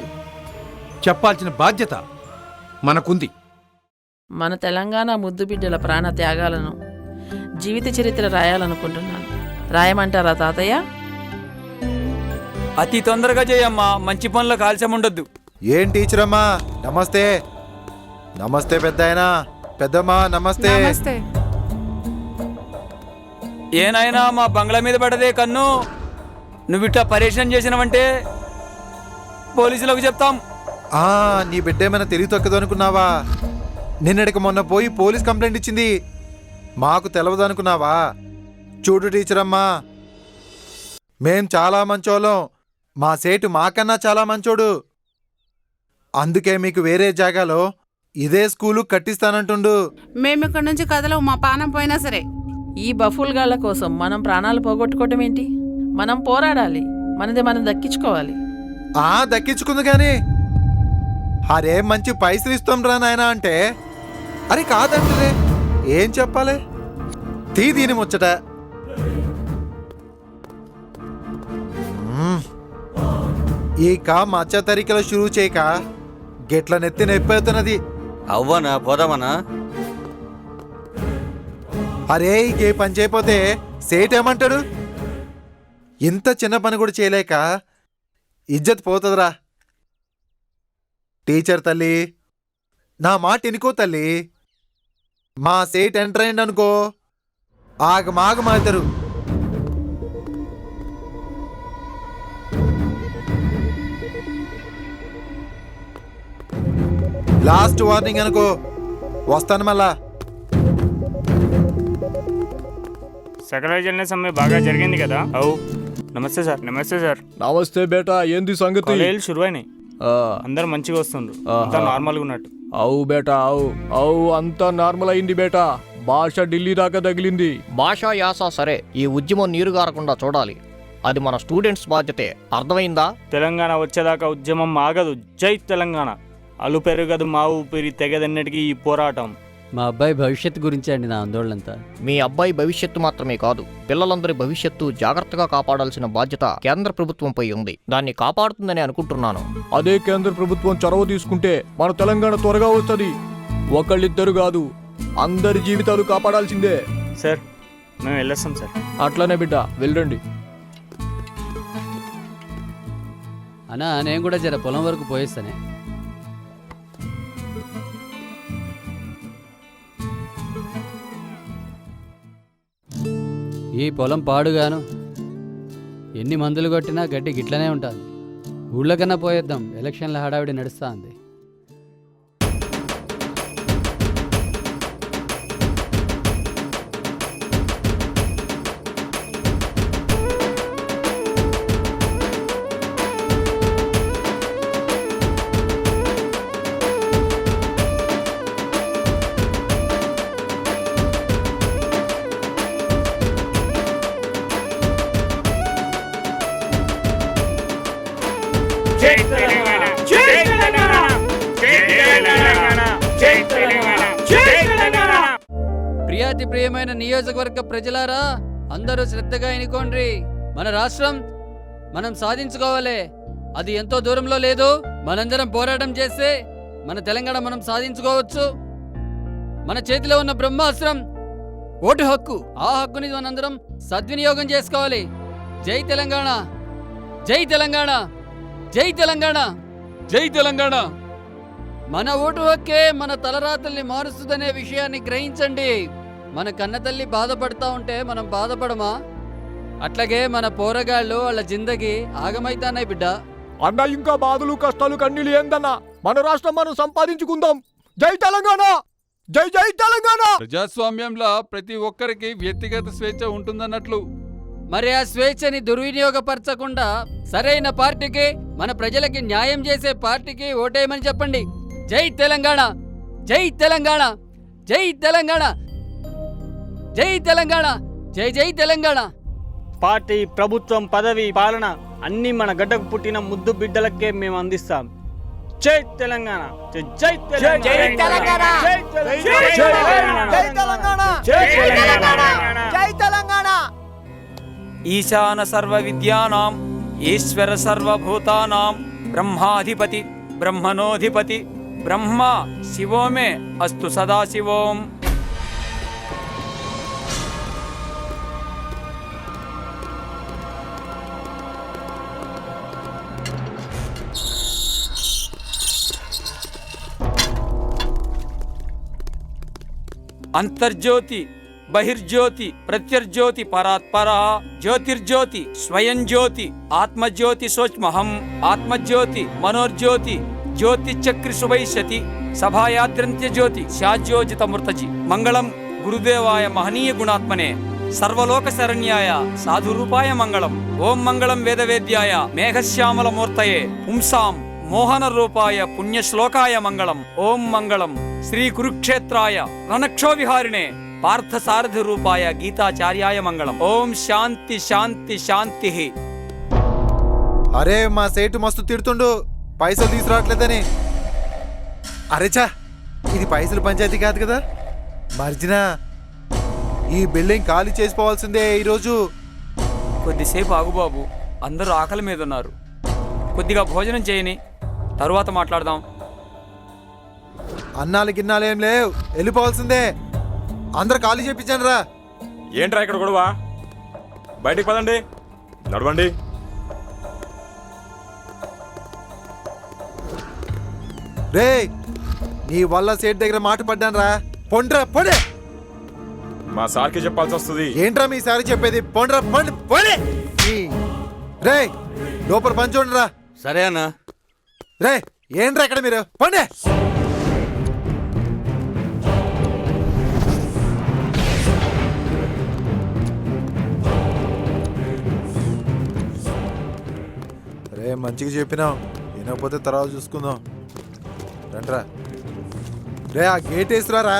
చెప్పాల్సిన బాధ్యత మనకుంది. మన తెలంగాణ ముద్దుబిడ్డల ప్రాణ త్యాగాలను జీవిత చరిత్ర రాయాలనుకుంటున్నాను. రాయమంటారా తాతయ్య? అతి తొందరగా చేయమ్మా, మంచి పనులకు ఆలస్యం ఉండొద్దు. ఏం టీచర్ అమ్మా, నమస్తే. నమస్తే పెద్దాయనా, పెద్దమ్మా నమస్తే. నమస్తే. ఏనాయనా మా బంగ్లా మీద పడదే కన్ను. నువ్విట్లా పరేషాన్ చేసినవంటే పోలీసులకు చెప్తాం. నీ బిడ్డ ఏమైనా తెలివి తక్కువ అనుకున్నావా? నిన్నటికి మొన్న పోయి పోలీస్ కంప్లైంట్ ఇచ్చింది. మాకు తెలవదు అనుకున్నావా? చూడు టీచర్ అమ్మా, మేం చాలా మంచోళ్ళం. మా సేటు మాకన్నా చాలా మంచోడు. అందుకే మీకు వేరే జాగాలో ఇదే స్కూలు కట్టిస్తానంటుండు. మేమిక్కడి నుంచి కదలవు, మా పానం పోయినా సరే. ఈ బఫుల్గాళ్ళ కోసం మనం ప్రాణాలు పోగొట్టుకోవటం ఏంటి? మనం పోరాడాలి, మనది మనం దక్కించుకోవాలి. దక్కించుకుంది కానీ అరే మంచి పైసలు ఇస్తాం రా నాయనా అంటే అరే కాదంటే ఏం చెప్పాలి? దీని ముచ్చట. ఈక మచ్చ తరికలు షురూ చేయక గెట్ల నెత్తి నొప్పి అవ్వనా పోదామనా? అరే ఇంకే పని చేయపోతే సేట్ ఏమంటాడు? ఇంత చిన్న పని కూడా చేయలేక ఇజ్జత్ పోతుందిరా. టీచర్ తల్లి, నా మాట ఎనుకో తల్లి. మా సేట్ ఎంటర్ అయ్యింది అనుకో, ఆగమాగమాతారు. లాస్ట్ వార్నింగ్ అనుకో, వస్తాను మళ్ళా. సకల సమ్మె బాగా జరిగింది కదా? అవు. నమస్తే సార్. నమస్తే సార్. నమస్తే బేటా, ఏంది సంగతి? కాలేజీలు శురువైనాయి, అందరు మంచిగా వస్తుండ్రు, అంతా నార్మల్గా ఉన్నట్టు. అవు బేటా, అవు అంతా నార్మల్ అయింది బేటా. భాష ఢిల్లీ దాకా తగిలింది. భాష యాస సరే, ఈ ఉద్యమం నీరు గారకుండా చూడాలి. అది మన స్టూడెంట్స్ బాధ్యతే, అర్థమైందా? తెలంగాణ వచ్చేదాకా ఉద్యమం ఆగదు. జై తెలంగాణ. అలు పెరగదు మా ఊపిరి తెగదన్నటికీ ఈ పోరాటం. మా అబ్బాయి భవిష్యత్తు గురించి అండి నా ఆందోళనంతా. మీ అబ్బాయి భవిష్యత్తు మాత్రమే కాదు, పిల్లలందరి భవిష్యత్తు జాగ్రత్తగా కాపాడాల్సిన బాధ్యత కేంద్ర ప్రభుత్వంపై ఉంది. దాన్ని కాపాడుతుందని అనుకుంటున్నాను. అదే కేంద్ర ప్రభుత్వం చొరవ తీసుకుంటే మన తెలంగాణ త్వరగా వస్తుంది. ఒకళ్ళిద్దరు కాదు, అందరి జీవితాలు కాపాడాల్సిందే. సార్ మేము వెళ్ళొస్తాం సార్. అట్లానే బిడ్డ, వెళ్ళండి. అన్నా నేను కూడా జర పొలం వరకు పోయేస్తానే. ఈ పొలం పాడుగాను, ఎన్ని మందులు కొట్టినా గడ్డి గిట్లనే ఉంటుంది. ఊళ్ళో కన్నా పోయేద్దాం, ఎలక్షన్ల హడావిడి నడుస్తూ ఉంది. జై తెలంగాణ జై తెలంగాణ జై తెలంగాణ జై తెలంగాణ జై తెలంగాణ. ప్రియాతి ప్రియమైన నియోజకవర్గ ప్రజలారా, అందరూ శ్రద్ధగా ఎన్నుకోండి. మన రాష్ట్రం మనం సాధించుకోవాలి. అది ఎంతో దూరంలో లేదు. మనందరం పోరాటం చేస్తే మన తెలంగాణ మనం సాధించుకోవచ్చు. మన చేతిలో ఉన్న బ్రహ్మాస్త్రం ఓటు హక్కు. ఆ హక్కుని మనందరం సద్వినియోగం చేసుకోవాలి. జై తెలంగాణ, జై తెలంగాణ, జై తెలంగాణ, జై తెలంగాణ. మన ఓటు హక్కే మన తలరాతల్ని మారుస్తుందనే విషయాన్ని గ్రహించండి. మన కన్నతల్లి బాధపడతా ఉంటే మనం బాధపడమా? అట్లాగే మన పోరగాళ్ళు వాళ్ళ జిందగీ ఆగమైతానాయి బిడ్డ. అన్న ఇంకా బాధలు కష్టాలు కన్నీళ్ళు ఏందన్నా? మన రాష్ట్రం మనం సంపాదించుకుందాం. జై తెలంగాణ, జై జై తెలంగాణ. ప్రజాస్వామ్యంలో ప్రతి ఒక్కరికి వ్యక్తిగత స్వేచ్ఛ ఉంటుందన్నట్లు మరి ఆ స్వేచ్ఛని దుర్వినియోగపరచకుండా సరైన పార్టీకి, మన ప్రజలకి న్యాయం చేసే పార్టీకి ఓటేయమని చెప్పండి. జై తెలంగాణ, జై తెలంగాణ, జై తెలంగాణ, జై తెలంగాణ, జై జై తెలంగాణ. పార్టీ, ప్రభుత్వం, పదవి, పాలన అన్నీ మన గడ్డకు పుట్టిన ముద్దు బిడ్డలకే మేము అందిస్తాం. జై తెలంగాణ, జై జై తెలంగాణ, జై తెలంగాణ, జై తెలంగాణ, జై తెలంగాణ. ఈశాన సర్వ విద్యానాం ఈశ్వర సర్వభూతానాం బ్రహ్మాధిపతి బ్రహ్మణోధిపతి బ్రహ్మ శివోమే అస్తు సదాశివోం. అంతర్జ్యోతి బహిర్జ్యోతి ప్రత్యర్జ్యోతి పరాత్పర జ్యోతిర్జ్యోతి స్వయం జ్యోతి ఆత్మజ్యోతి సూక్ష్మహం ఆత్మజ్యోతి మనోర్జ్యోతి జ్యోతిచక్రి సుభైష్యతి సభాయాద్రంత్య జ్యోతి శాజ్యోజితమృతజి. మంగళం గురుదేవాయ మహనీయ గుణాత్మనే సర్వలోక శరణ్యాయ సాధురూపాయ మంగళం. ఓం మంగళం వేదవేద్యాయ మేఘశ్యామల మూర్తయే పుంసాం మోహన రూపాయ పుణ్యశ్లోకాయ మంగళం. ఓం మంగళం శ్రీ కురుక్షేత్రాయ రణక్షోవిహారిణే పార్థసారథి రూపాయ గీతాచార్యాయ మంగళం. ఓం శాంతి శాంతి శాంతి. అరే మా సేటు మస్తు తిడుతుండు పైసలు తీసుకురావట్లేదని. అరేచా, ఇది పైసలు పంచాయతీ కాదు కదా. మర్జినా, ఈ బిల్డింగ్ ఖాళీ చేసిపోవాల్సిందే ఈరోజు. కొద్దిసేపు ఆగుబాబు, అందరూ ఆకలి మీద ఉన్నారు. కొద్దిగా భోజనం చేయని తరువాత మాట్లాడదాం. అన్నాలు గిన్నాలు ఏం లేవు, వెళ్ళిపోవాల్సిందే. అందరు ఖాళీ చేయించాను రా. ఏంట్రా ఇక్కడ గొడవ? బయటికి పదండి, నడవండి. రే, నీ వల్ల సేట్ దగ్గర మాట పడ్డాను రా. పొండ్రా పొడే. మా సార్కి చెప్పాల్సి వస్తుంది. ఏంట్రా మీ సారి చెప్పేది? పొండ్రా పొండి పొడే. రే, లోపల పని చూడండి రా. సరే అన్నా. రే, ఏంట్రా ఇక్కడ మీరు? పండే. రే, మంచిగా చెప్పినావు. వినకపోతే తర్వాత చూసుకుందాం. రండ్రా. రే, ఆ గేట్ వేసిరారా.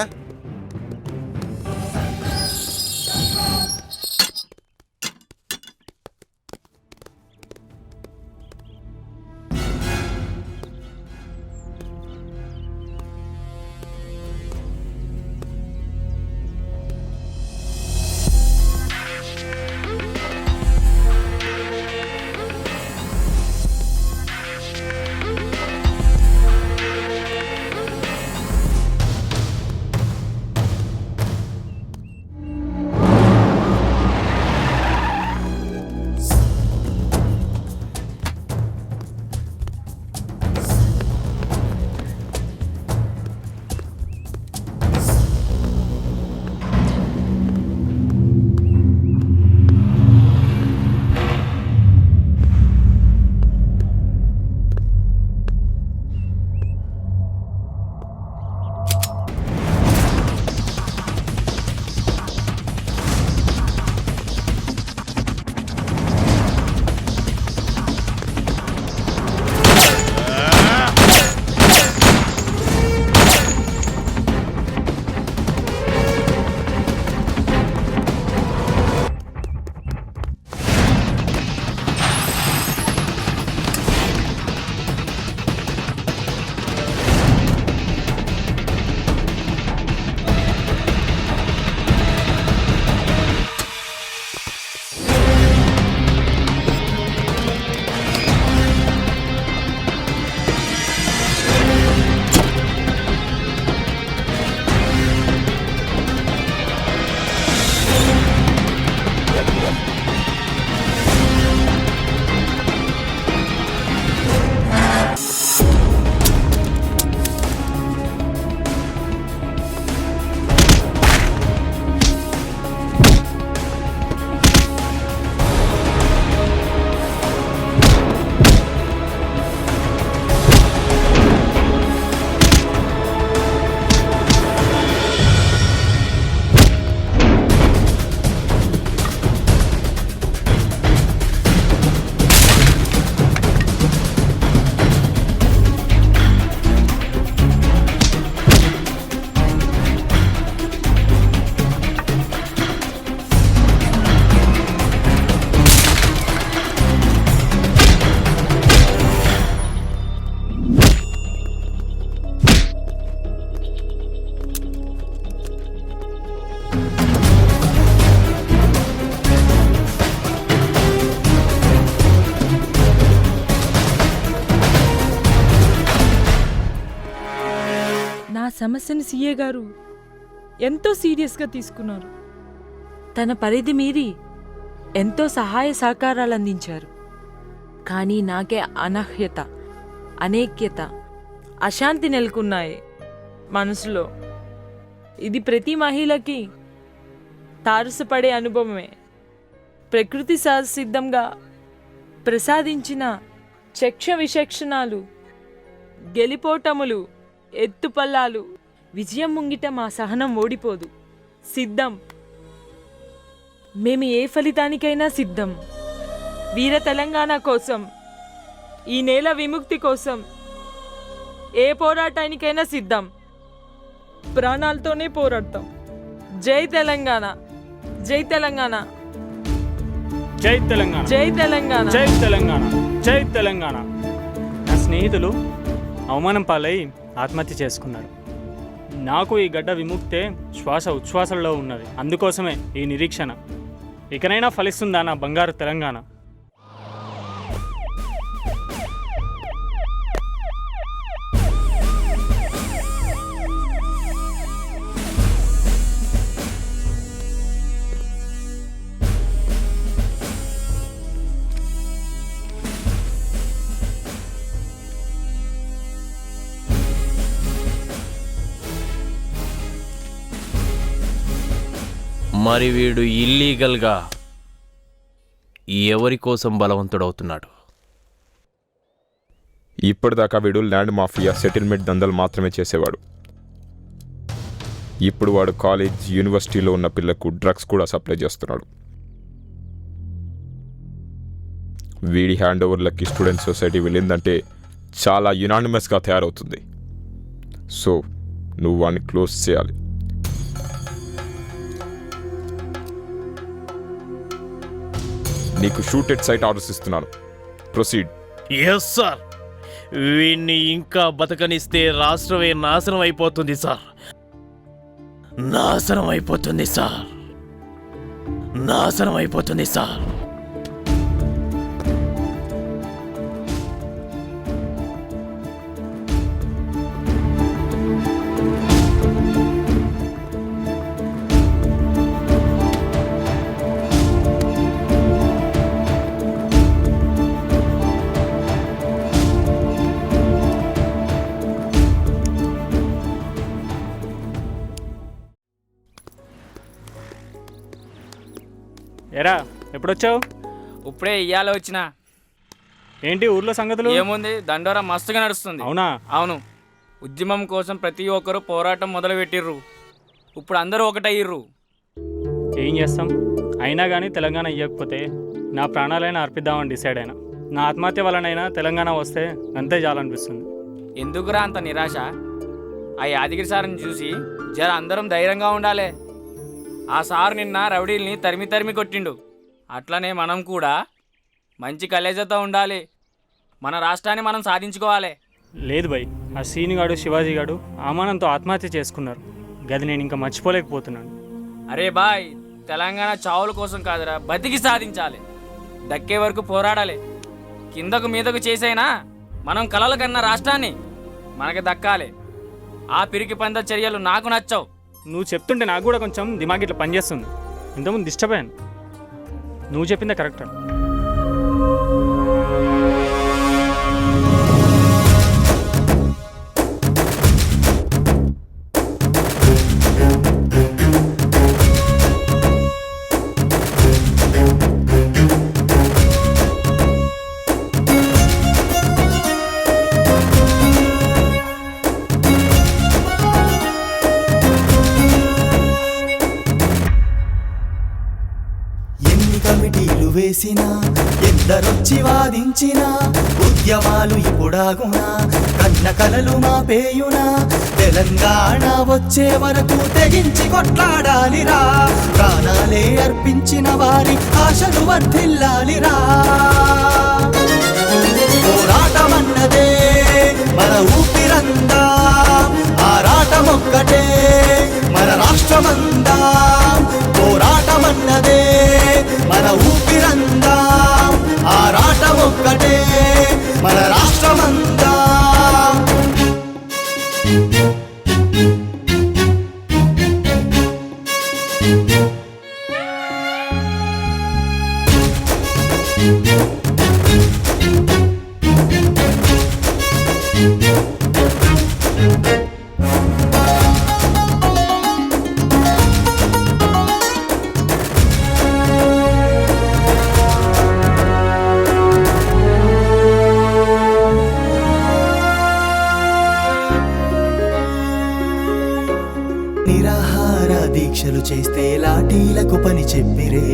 సమస్యను సీఏ గారు ఎంతో సీరియస్గా తీసుకున్నారు. తన పరిధి మీరి ఎంతో సహాయ సహకారాలు అందించారు. కానీ నాకే అనర్హత, అనేక్యత, అశాంతి నెలకొన్నాయి మనసులో. ఇది ప్రతి మహిళకి తారసపడే అనుభవమే. ప్రకృతి సహసిద్ధంగా ప్రసాదించిన చక్ష విచక్షణాలు, గెలిపోటములు, ఎత్తుపల్లాలు, విజయం ముంగిట మా సహనం ఓడిపోదు. సిద్ధం, మేము ఏ ఫలితానికైనా సిద్ధం. వీర తెలంగాణ కోసం, ఈ నేల విముక్తి కోసం ఏ పోరాటానికైనా సిద్ధం. ప్రాణాలతోనే పోరాడతాం. జై తెలంగాణ, జై తెలంగాణ, జై తెలంగాణ, జై తెలంగాణ, జై తెలంగాణ, జై తెలంగాణ. నా స్నేహితులు అవమానం పాలై ఆత్మహత్య చేసుకున్నారు. నాకు ఈ గడ్డ విముక్తే శ్వాస ఉచ్ఛ్వాసల్లో ఉన్నది. అందుకోసమే ఈ నిరీక్షణ. ఇకనైనా ఫలిస్తుందా నా బంగారు తెలంగాణ? మరి వీడు ఇల్లీగల్గా ఎవరి కోసం బలవంతుడవుతున్నాడు? ఇప్పటిదాకా వీడు ల్యాండ్ మాఫియా, సెటిల్మెంట్ దందలు మాత్రమే చేసేవాడు. ఇప్పుడు వాడు కాలేజ్, యూనివర్సిటీలో ఉన్న పిల్లకు డ్రగ్స్ కూడా సప్లై చేస్తున్నాడు. వీడి హ్యాండ్ ఓవర్లకి స్టూడెంట్ సొసైటీ వెళ్ళిందంటే చాలా యునానిమస్గా తయారవుతుంది. సో నువ్వు వాడిని క్లోజ్ చేయాలి. నీకు షూట్ ఎట్ సైట్ ఆర్డర్స్ ఇస్తున్నాను. ప్రొసీడ్. Yes sir. వీణ్ణి ఇంకా బతకనిస్తే రాష్ట్రమే నాశనం అయిపోతుంది సార్. నాశనం అయిపోతుంది సార్. నాశనం అయిపోతుంది సార్. ఎరా ఎప్పుడొచ్చావు? ఇప్పుడే ఇయ్యాల వచ్చిన. ఏంటి ఊర్లో సంగతులు? ఏముంది, దండోరా మస్తుగా నడుస్తుంది. అవునా? అవును. ఉద్యమం కోసం ప్రతి ఒక్కరూ పోరాటం మొదలు పెట్టిర్రు. ఇప్పుడు అందరూ ఒకటయ్యిర్రు. ఏం చేస్తాం? అయినా కానీ తెలంగాణ ఇవ్వకపోతే నా ప్రాణాలైనా అర్పిద్దామని డిసైడ్ అయినా. నా ఆత్మహత్య వలనైనా తెలంగాణ వస్తే అంతే చాలనిపిస్తుంది. ఎందుకురా అంత నిరాశ? ఆ యాదగిరి సార్ని చూసి జర అందరం ధైర్యంగా ఉండాలి. ఆ సార్ నిన్న రౌడీల్ని తరిమి తరిమి కొట్టిండు. అట్లనే మనం కూడా మంచి కలేజతో ఉండాలి. మన రాష్ట్రాన్ని మనం సాధించుకోవాలి. లేదు భయ్, ఆ సీనిగాడు, శివాజీ గాడు ఆమానంతో ఆత్మహత్య చేసుకున్నారు. గది నేను ఇంకా మర్చిపోలేకపోతున్నాను. అరే బాయ్, తెలంగాణ చావుల కోసం కాదురా, బతికి సాధించాలి. దక్కే వరకు పోరాడాలి. కిందకు మీదకు చేసైనా మనం కలలు కన్న రాష్ట్రాన్ని మనకు దక్కాలి. ఆ పిరికి పంద చర్యలు నాకు నచ్చవు. నువ్వు చెప్తుంటే నాకు కూడా కొంచెం దిమాగ్ ఇట్లా పనిచేస్తుంది. ఇంతకుముందు డిస్టర్బ్ అయ్యాను. నువ్వు చెప్పిందే కరెక్ట్. కమిటీలు వేసినా, ఎందరొచ్చి వాదించినా, ఉద్యమాలు ఇప్పుడాగునా, కన్న కలలు మా పేయునా, తెలంగాణ వచ్చే వరకు తెగించి కొట్లాడాలిరా. ప్రాణాలే అర్పించిన వారి ఆశలు వర్ధిల్లాలిరా. పోరాటమన్నదే మన ఊపిరందా, ఆరాటమొక్కటే మన రాష్ట్రమందా. పోరాటమన్నదే మన ఊపిరందా, ఆరాటమొక్కటే మన రాష్ట్రమందా. దీక్షలు చేస్తే లాఠీలకు పని చెప్పిరే,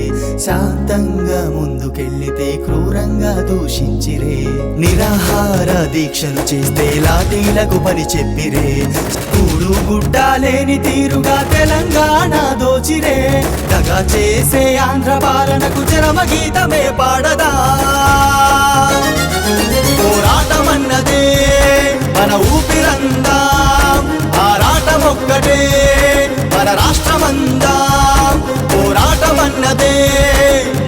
శాంతంగా ముందుకెళ్ళితే క్రూరంగా దూషించిరే. నిరాహార దీక్షలు చేస్తే లాఠీలకు పని చెప్పిరే, కూడు గుడ్డ లేని తీరుగా తెలంగాణ దోచిరే. దగా చేసే ఆంధ్ర పాలనకు చరమ గీతమే పాడదా. పోరాటమన్నదే మన ఊపిరందా, ఆరాటమొక్కటే మన రాష్ట్రమందా. పోరాటమన్నదే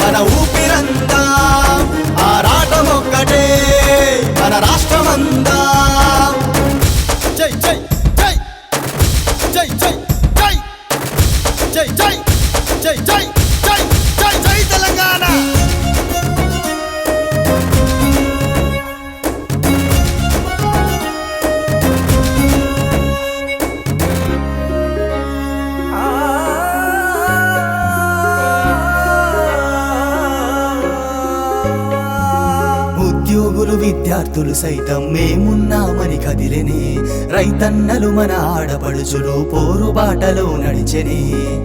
మన ఊపిరందా, ఆరాటమొక్కటే మన రాష్ట్రమందా. జై జై జై జై జై జై జై జై జై జై జై జై జై తెలంగాణ. ఉద్యోగులు విద్యార్థులు సైతం మేమున్నామని కదిలేనే, రైతన్నలు మన ఆడపడుచులు పోరుబాటలో నడిచెనే.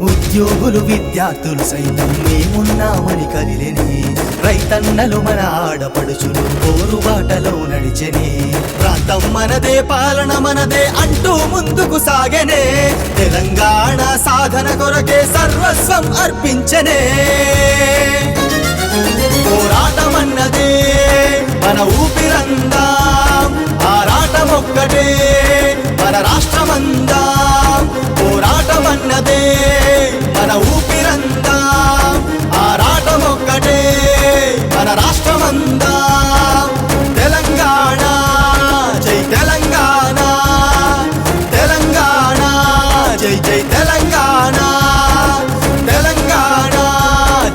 ఉద్యోగులు విద్యార్థులు సైతం మేమున్నామని కదిలేనే, రైతన్నలు మన ఆడపడుచులు పోరుబాటలో నడిచెనే. ప్రాంతం మనదే పాలన మనదే అంటూ ముందుకు సాగెనే, తెలంగాణ సాధన కొరకే సర్వస్వం అర్పించనే. పోరాటమన్నదే మన ఊపిరందా, ఆరాటమొక్కటే మన రాష్ట్రమందా. పోరాటమన్నదే మన ఊపిరందా, ఆరాటమొక్కటే మన రాష్ట్రమందా. తెలంగాణ జై తెలంగాణ, తెలంగాణ జై జై తెలంగాణ, తెలంగాణ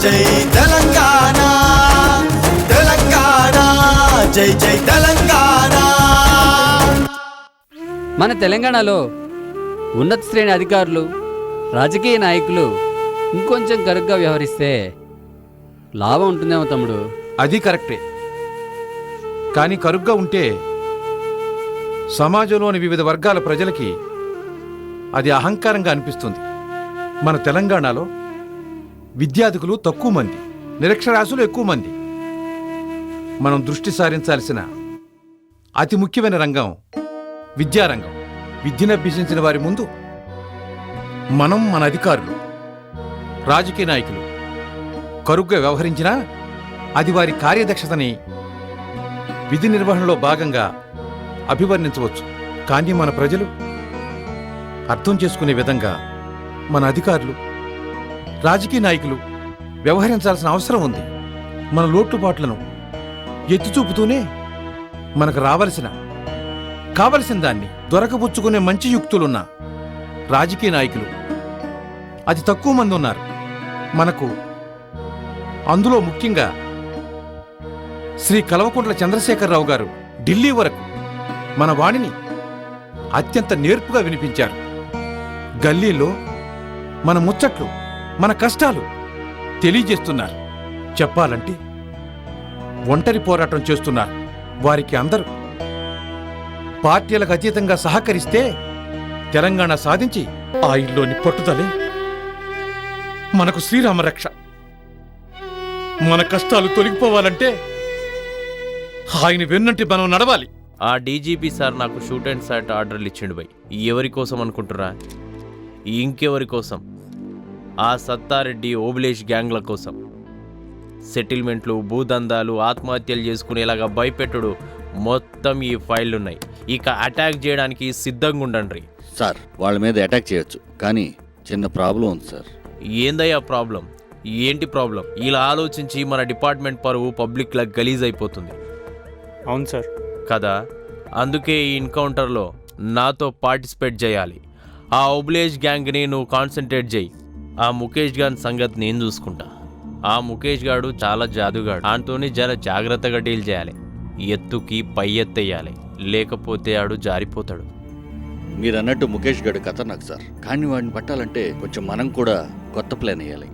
జై తెలంగాణ, తెలంగాణ జై జై తెలంగాణ. మన తెలంగాణలో ఉన్నత శ్రేణి అధికారులు, రాజకీయ నాయకులు ఇంకొంచెం కరుగ్గా వ్యవహరిస్తే లాభం ఉంటుందేమో తమ్ముడు. అది కరెక్టే, కానీ కరుగ్గా ఉంటే సమాజంలోని వివిధ వర్గాల ప్రజలకి అది అహంకారంగా అనిపిస్తుంది. మన తెలంగాణలో విద్యార్థులు తక్కువ మంది, నిరక్షరాస్యులు ఎక్కువ మంది. మనం దృష్టి సారించాల్సిన అతి ముఖ్యమైన రంగం విద్యారంగం. విద్యనభ్యసించిన వారి ముందు మనం మన అధికారులు, రాజకీయ నాయకులు కరుగ్గా వ్యవహరించినా అది వారి కార్యదక్షతని విధి నిర్వహణలో భాగంగా అభివర్ణించవచ్చు. కానీ మన ప్రజలు అర్థం చేసుకునే విధంగా మన అధికారులు, రాజకీయ నాయకులు వ్యవహరించాల్సిన అవసరం ఉంది. మన లోటుపాట్లను ఎత్తిచూపుతూనే మనకు కావలసిన దాన్ని దొరకబుచ్చుకునే మంచి యుక్తులున్న రాజకీయ నాయకులు అతి తక్కువ మంది ఉన్నారు మనకు. అందులో ముఖ్యంగా శ్రీ కల్వకుంట్ల చంద్రశేఖరరావు గారు ఢిల్లీ వరకు మన వాణిని అత్యంత నేర్పుగా వినిపించారు. గల్లీలో మన ముచ్చట్లు, మన కష్టాలు తెలియజేస్తున్నారు. చెప్పాలంటే ఒంటరి పోరాటం చేస్తున్నారు. వారికి అందరూ పార్టీలకు అతీతంగా సహకరిస్తే తెలంగాణ సాధించి ఆయనలోని పట్టుదలే మనకు శ్రీరామరక్ష. మన కష్టాలు తొలగిపోవాలంటే ఆయన వెన్నంటి మనం నడవాలి. ఆ డీజీపీ సార్ నాకు షూట్ అండ్ షాట్ ఆర్డర్లు ఇచ్చిండు బై. ఎవరి కోసం అనుకుంటురా? ఇంకెవరి కోసం? ఆ సత్తారెడ్డి ఓబులేష్ గ్యాంగ్ల కోసం. సెటిల్మెంట్లు, భూదందాలు, ఆత్మహత్యలు చేసుకునేలాగా భయపెట్టుడు మొత్తం ఈ ఫైళ్ళున్నాయి. ఇక అటాక్ చేయడానికి సిద్ధంగా ఉండండి సార్. వాళ్ళ మీద అటాక్ చేయొచ్చు, కానీ చిన్న ప్రాబ్లం ఉంది సార్. ఏందయ్యా ప్రాబ్లం? ఏంటి ప్రాబ్లం? ఇలా ఆలోచించి మన డిపార్ట్మెంట్ పరువు పబ్లిక్లా గలీజ్ అయిపోతుంది. అవును సార్ కదా, అందుకే ఈ ఎన్కౌంటర్లో నాతో పార్టిసిపేట్ చేయాలి. ఆ ఓబులేష్ గ్యాంగ్ని నువ్వు కాన్సన్ట్రేట్ చేయి. ఆ ముఖేష్ గారి సంగతి నేను చూసుకుంటా. ఆ ముఖేష్ గాడు చాలా జాదుగాడు. ఆంతోని జర జాగ్రత్తగా డీల్ చేయాలి. ఎత్తుకి పై ఎత్తేయాలి, లేకపోతే ఆడు జారిపోతాడు. మీరు అన్నట్టు ముఖేష్ గడు ఖతర్నాక్ సార్, కానీ వాడిని పట్టాలంటే కొంచెం మనం కూడా కొత్త ప్లాన్ వేయాలి.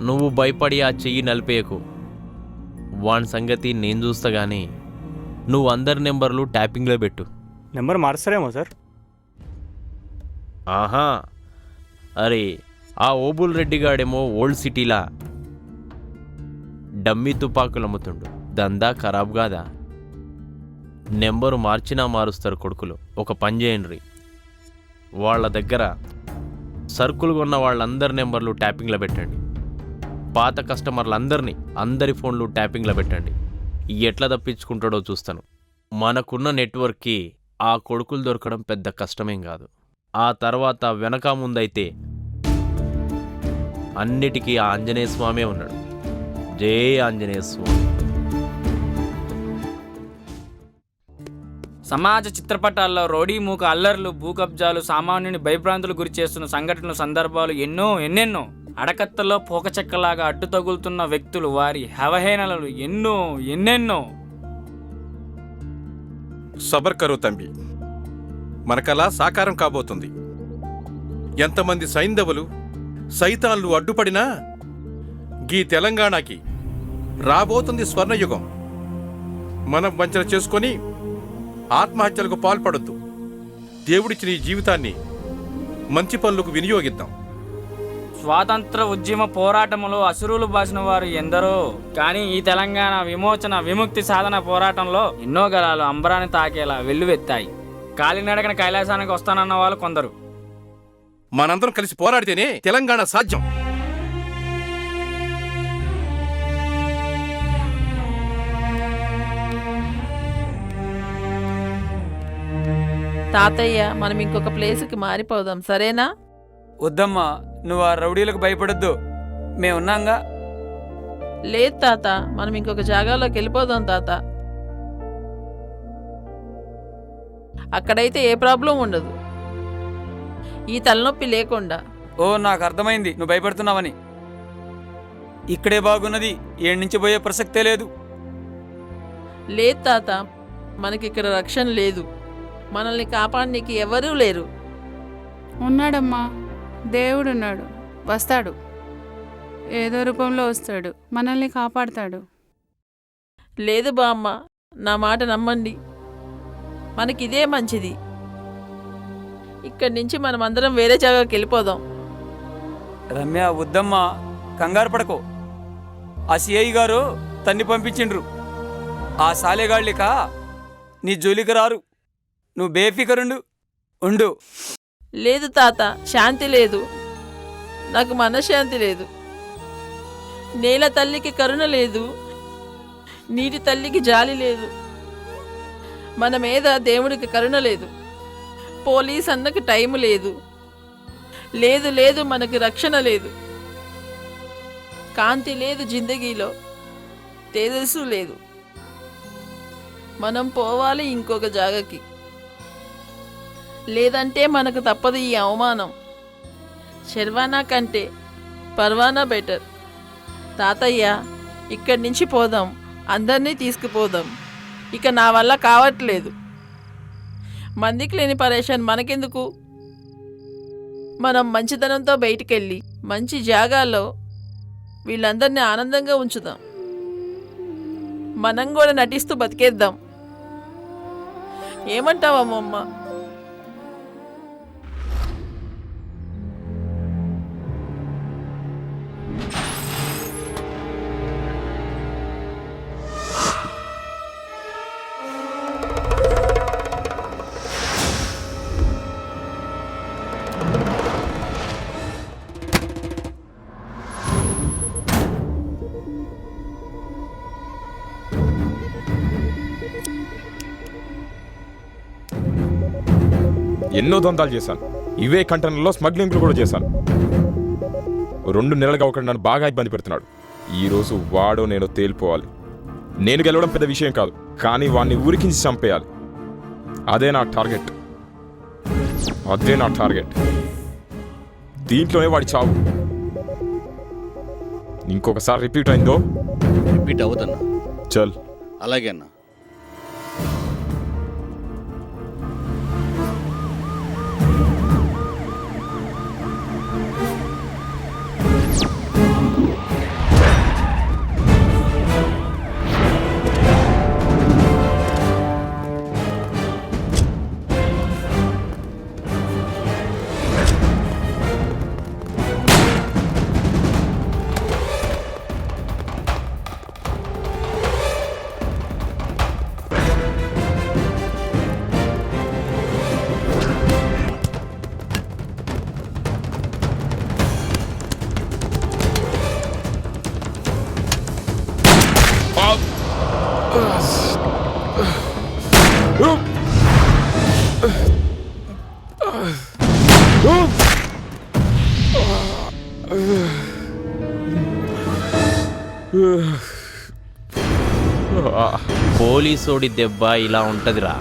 నువ్వు భయపడి ఆ చెయ్యి నలిపేయకు. వాని సంగతి నేను చూస్తా గానీ నువ్వు అందరి నెంబర్లు ట్యాపింగ్లో పెట్టు. నెంబర్ మారుస్తారేమో సార్. ఆహా, అరే ఆ ఓబుల్ రెడ్డి గాడేమో ఓల్డ్ సిటీలా డమ్మీ తుపాకులు అమ్ముతుండు. దందా ఖరాబ్ కాదా? నెంబరు మార్చినా మారుస్తారు కొడుకులు. ఒక పని చేయండి, వాళ్ళ దగ్గర సరుకులు కొన్న వాళ్ళందరి నెంబర్లు ట్యాపింగ్లో పెట్టండి. పాత కస్టమర్లందరినీ అందరి ఫోన్లు ట్యాపింగ్లో పెట్టండి. ఎట్లా తప్పించుకుంటాడో చూస్తాను. మనకున్న నెట్వర్క్కి ఆ కొడుకులు దొరకడం పెద్ద కష్టమేం కాదు. ఆ తర్వాత వెనక ముందైతే అన్నిటికీ ఆ ఆంజనేయ స్వామే ఉన్నాడు. జై ఆంజనేయ స్వామి. సమాజ చిత్రపటాల్లో రౌడీ మూక అల్లర్లు, భూకబ్జాలు, సామాన్యుని భయభ్రాంతులు గురి చేస్తున్న సంఘటనలు, సందర్భాలు ఎన్నెన్నో. అడకత్తలో పోకచెక్కలాగా అడ్డు తగులుతున్న వ్యక్తులు, వారి అవహేళనలు ఎన్నెన్నో. సబర్ కరో తంబి, మన కళ సాకారం కాబోతుంది. ఎంతమంది సైంధవులు సైతాన్లు అడ్డుపడినా గీ తెలంగాణకి రాబోతుంది స్వర్ణయుగం. మనం వంచన చేసుకొని ఆత్మహత్యలకు పాల్పడొద్దు. దేవుడిచ్చిన ఈ జీవితాన్ని మంచి పనులకు వినియోగిద్దాం. స్వాతంత్ర ఉద్యమ పోరాటంలో అసురులు బాసిన వారు ఎందరో, కానీ ఈ తెలంగాణ విమోచన విముక్తి సాధన పోరాటంలో ఎన్నో గలాలు అంబరాన్ని తాకేలా వెల్లువెత్తాయి. కాలినడకన కైలాసానికి వస్తానన్న వాళ్ళు కొందరు. మనందరం కలిసి పోరాడితేనే తెలంగాణ సాధ్యం. తాతయ్య, మనం ఇంకొక ప్లేస్కి మారిపోదాం, సరేనా? వద్దమ్మా, నువ్వు ఆ రౌడీలకు భయపడొద్దు, మేమున్నాంగా. లేదు తాత, మనం ఇంకొక జాగాలోకి వెళ్ళిపోదాం తాత. అక్కడైతే ఏ ప్రాబ్లం ఉండదు, ఈ తలనొప్పి లేకుండా. ఓ, నాకు అర్థమైంది నువ్వు భయపడుతున్నావని. ఇక్కడే బాగున్నది, ఏడు నుంచి పోయే ప్రసక్తే లేదు. లేదు తాత, మనకిక్కడ రక్షణ లేదు, మనల్ని కాపాడనీకి ఎవరూ లేరు. ఉన్నాడమ్మా, దేవుడున్నాడు, వస్తాడు, ఏదో రూపంలో వస్తాడు, మనల్ని కాపాడతాడు. లేదు బామ్మ, నా మాట నమ్మండి, మనకిదే మంచిది. ఇక్కడి నుంచి మనం అందరం వేరే జాగాకి వెళ్ళిపోదాం. రమ్య, వద్దమ్మా, కంగారు పడకో. ఆ సిఐ గారు తన్ని పంపించిండ్రు. ఆ సాలెగాళ్ళిక నీ జోలికి రారు, నువ్వు బేఫికరుండు ఉండు. లేదు తాత, శాంతి లేదు, నాకు మనశ్శాంతి లేదు. నేల తల్లికి కరుణ లేదు, నీటి తల్లికి జాలి లేదు, మన మీద దేవుడికి కరుణ లేదు, పోలీస్ అన్నకి టైం లేదు, లేదు లేదు మనకి రక్షణ లేదు, కాంతి లేదు జిందగీలో, తేజస్సు లేదు. మనం పోవాలి ఇంకొక జాగకి, లేదంటే మనకు తప్పదు ఈ అవమానం. శర్వానా కంటే పర్వానా బెటర్. తాతయ్య, ఇక్కడి నుంచి పోదాం, అందరినీ తీసుకుపోదాం. ఇక నా వల్ల కావట్లేదు, మందికి లేని పరేషాన్ మనకెందుకు. మనం మంచితనంతో బయటికెళ్ళి మంచి జాగాల్లో వీళ్ళందరినీ ఆనందంగా ఉంచుదాం. మనం కూడా నటిస్తూ బతికేద్దాం. ఏమంటావమ్మమ్మ? ఎన్నో దందాలు చేశాను, ఇవే కంటైనర్లో స్మగ్లింగ్లు కూడా చేశాను. 2 నెలలుగా ఒకటి నన్ను బాగా ఇబ్బంది పెడుతున్నాడు. ఈరోజు వాడో నేను తేలిపోవాలి. నేను గెలవడం పెద్ద విషయం కాదు, కానీ వాడిని ఊరికించి చంపేయాలి. అదే నా టార్గెట్, అదే నా టార్గెట్. దీంట్లోనే వాడి చావు. ఇంకొకసారి రిపీట్ అయిందో రిపీట్ అవుతున్నా. చల్. అలాగే అన్నా. పోలీసోడి దెబ్బ ఇలా ఉంటదిరా.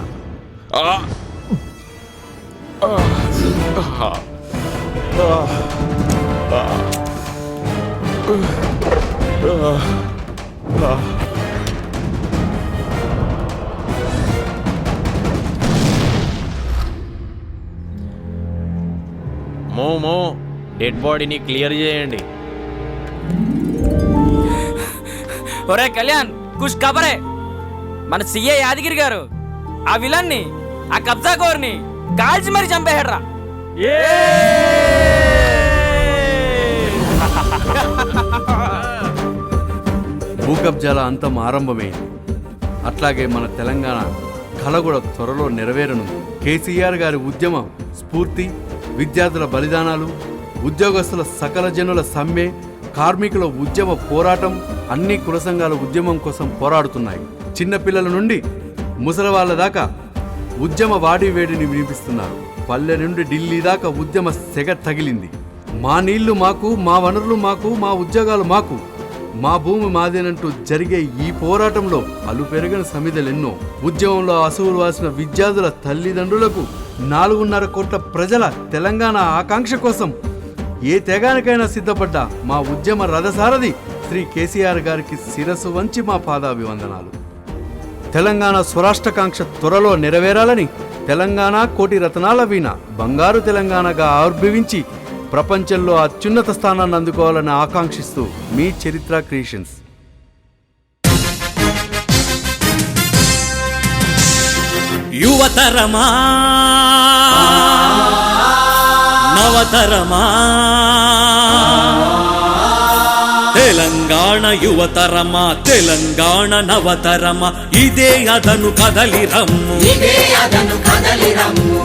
మో డెడ్ బాడీని క్లియర్ చేయండి. ఒరే కళ్యాణ్, కుష్ ఖబరే, మన సీఏ యాదగిరి గారు ఆ విలన్ని, ఆ కబ్జాకోర్ని కాల్చి మరి చంపేహడ్రా. భూ కబ్జాల అంతం ఆరంభమైంది. అట్లాగే మన తెలంగాణ కళ కూడా త్వరలో నెరవేరనుంది. కేసీఆర్ గారి ఉద్యమ స్ఫూర్తి, విద్యార్థుల బలిదానాలు, ఉద్యోగస్తుల సకల జనుల సమ్మె, కార్మికుల ఉద్యమ పోరాటం, అన్ని కుల సంఘాల ఉద్యమం కోసం పోరాడుతున్నాయి. చిన్నపిల్లల నుండి ముసలివాళ్ల దాకా ఉద్యమ వాడి వేడిని వినిపిస్తున్నారు. పల్లె నుండి ఢిల్లీ దాకా ఉద్యమ సెగ తగిలింది. మా నీళ్లు మాకు, మా వనరులు మాకు, మా ఉద్యోగాలు మాకు, మా భూమి మాదేనంటూ జరిగే ఈ పోరాటంలో అలుపెరగని సమిధలెన్నో. ఉద్యమంలో అసువులు వాసిన విద్యార్థుల తల్లిదండ్రులకు, 4.5 కోట్ల ప్రజల తెలంగాణ ఆకాంక్ష కోసం ఏ తెగానికైనా సిద్ధపడ్డ మా ఉద్యమ రథసారథి శ్రీ కేసీఆర్ గారికి శిరస్సు వంచి మా పాదాభివందనాలు. తెలంగాణ స్వరాష్ట్రకాంక్ష త్వరలో నెరవేరాలని, తెలంగాణ కోటి రత్నాల వీణ బంగారు తెలంగాణగా ఆవిర్భవించి ప్రపంచంలో అత్యున్నత స్థానాన్ని అందుకోవాలని ఆకాంక్షిస్తూ మీ చరిత్ర క్రియేషన్స్. యువతరమా నవతరమా, తెలంగాణ యువతరమా, తెలంగాణ నవతరమా, ఇదే అదను కదలిరమ్ము,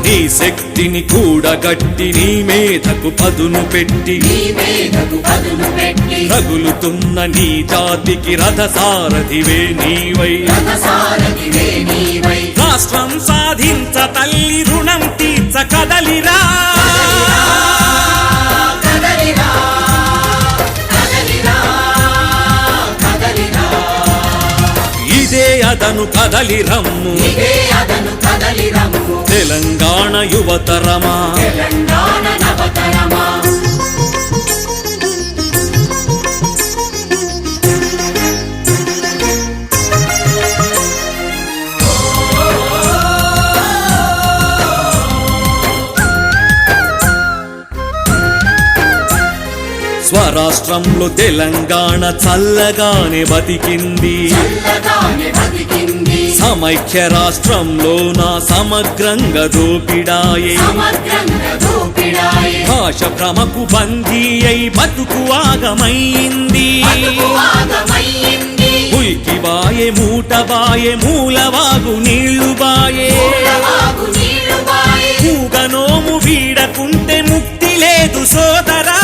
నీ శక్తిని కూడగట్టి, నీ మేధకు పదును పెట్టి, రగులుతున్న నీ జాతికి రథసారథివే నీవై, రాష్ట్రం సాధించ తల్లి రుణం తీర్చ కదలిరా, ఇదే అదను కదలిరమ్ము, తెలంగాణ యువతరమా, తెలంగాణ నవతరమా. స్వరాష్ట్రంలో తెలంగాణ చల్లగానే బతికింది, సమైక్య రాష్ట్రంలో నా సమగ్రంగా దోపిడాయే, భాష భ్రమకు బందీ అయి బతుకు ఆగమైంది, ఉల్కి బాయే మూట బాయే మూలవాగు నీళ్లు బాయే, మూగనోము వీడకుంటే ముక్తి లేదు సోదరా,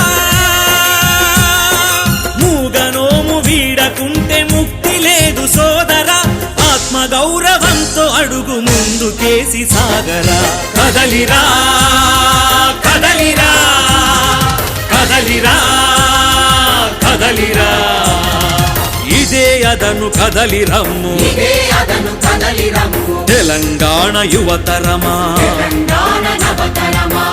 మూగనోము వీడకుంటే ముక్తి లేదు సోదరా, ఆత్మగౌరవంతో అడుగు ముందుకేసి సాగరా, కదలిరా కదలిరా కదలిరా కదలిరా, ఇదే అదను కదలిరమ్ము, తెలంగాణ యువతరమా, తెలంగాణ నవతరమా.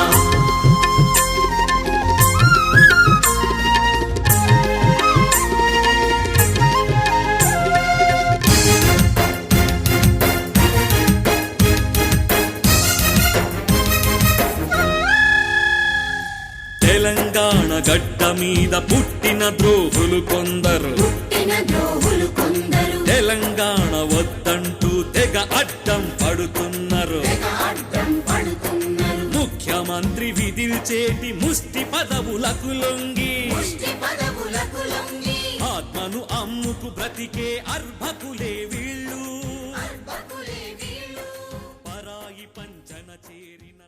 తెలంగాణ గడ్డ మీద పుట్టిన ద్రోహులు కొందరు, తెలంగాణ వద్దంటూ తెగ అడ్డం పడుతున్నారు, ముఖ్యమంత్రి విధిల్చేటి ముష్టి పదవులకు లొంగి, ఆత్మను అమ్ముకు బ్రతికే అర్భకులే వీళ్ళు, పరాయి పంచన చేరిన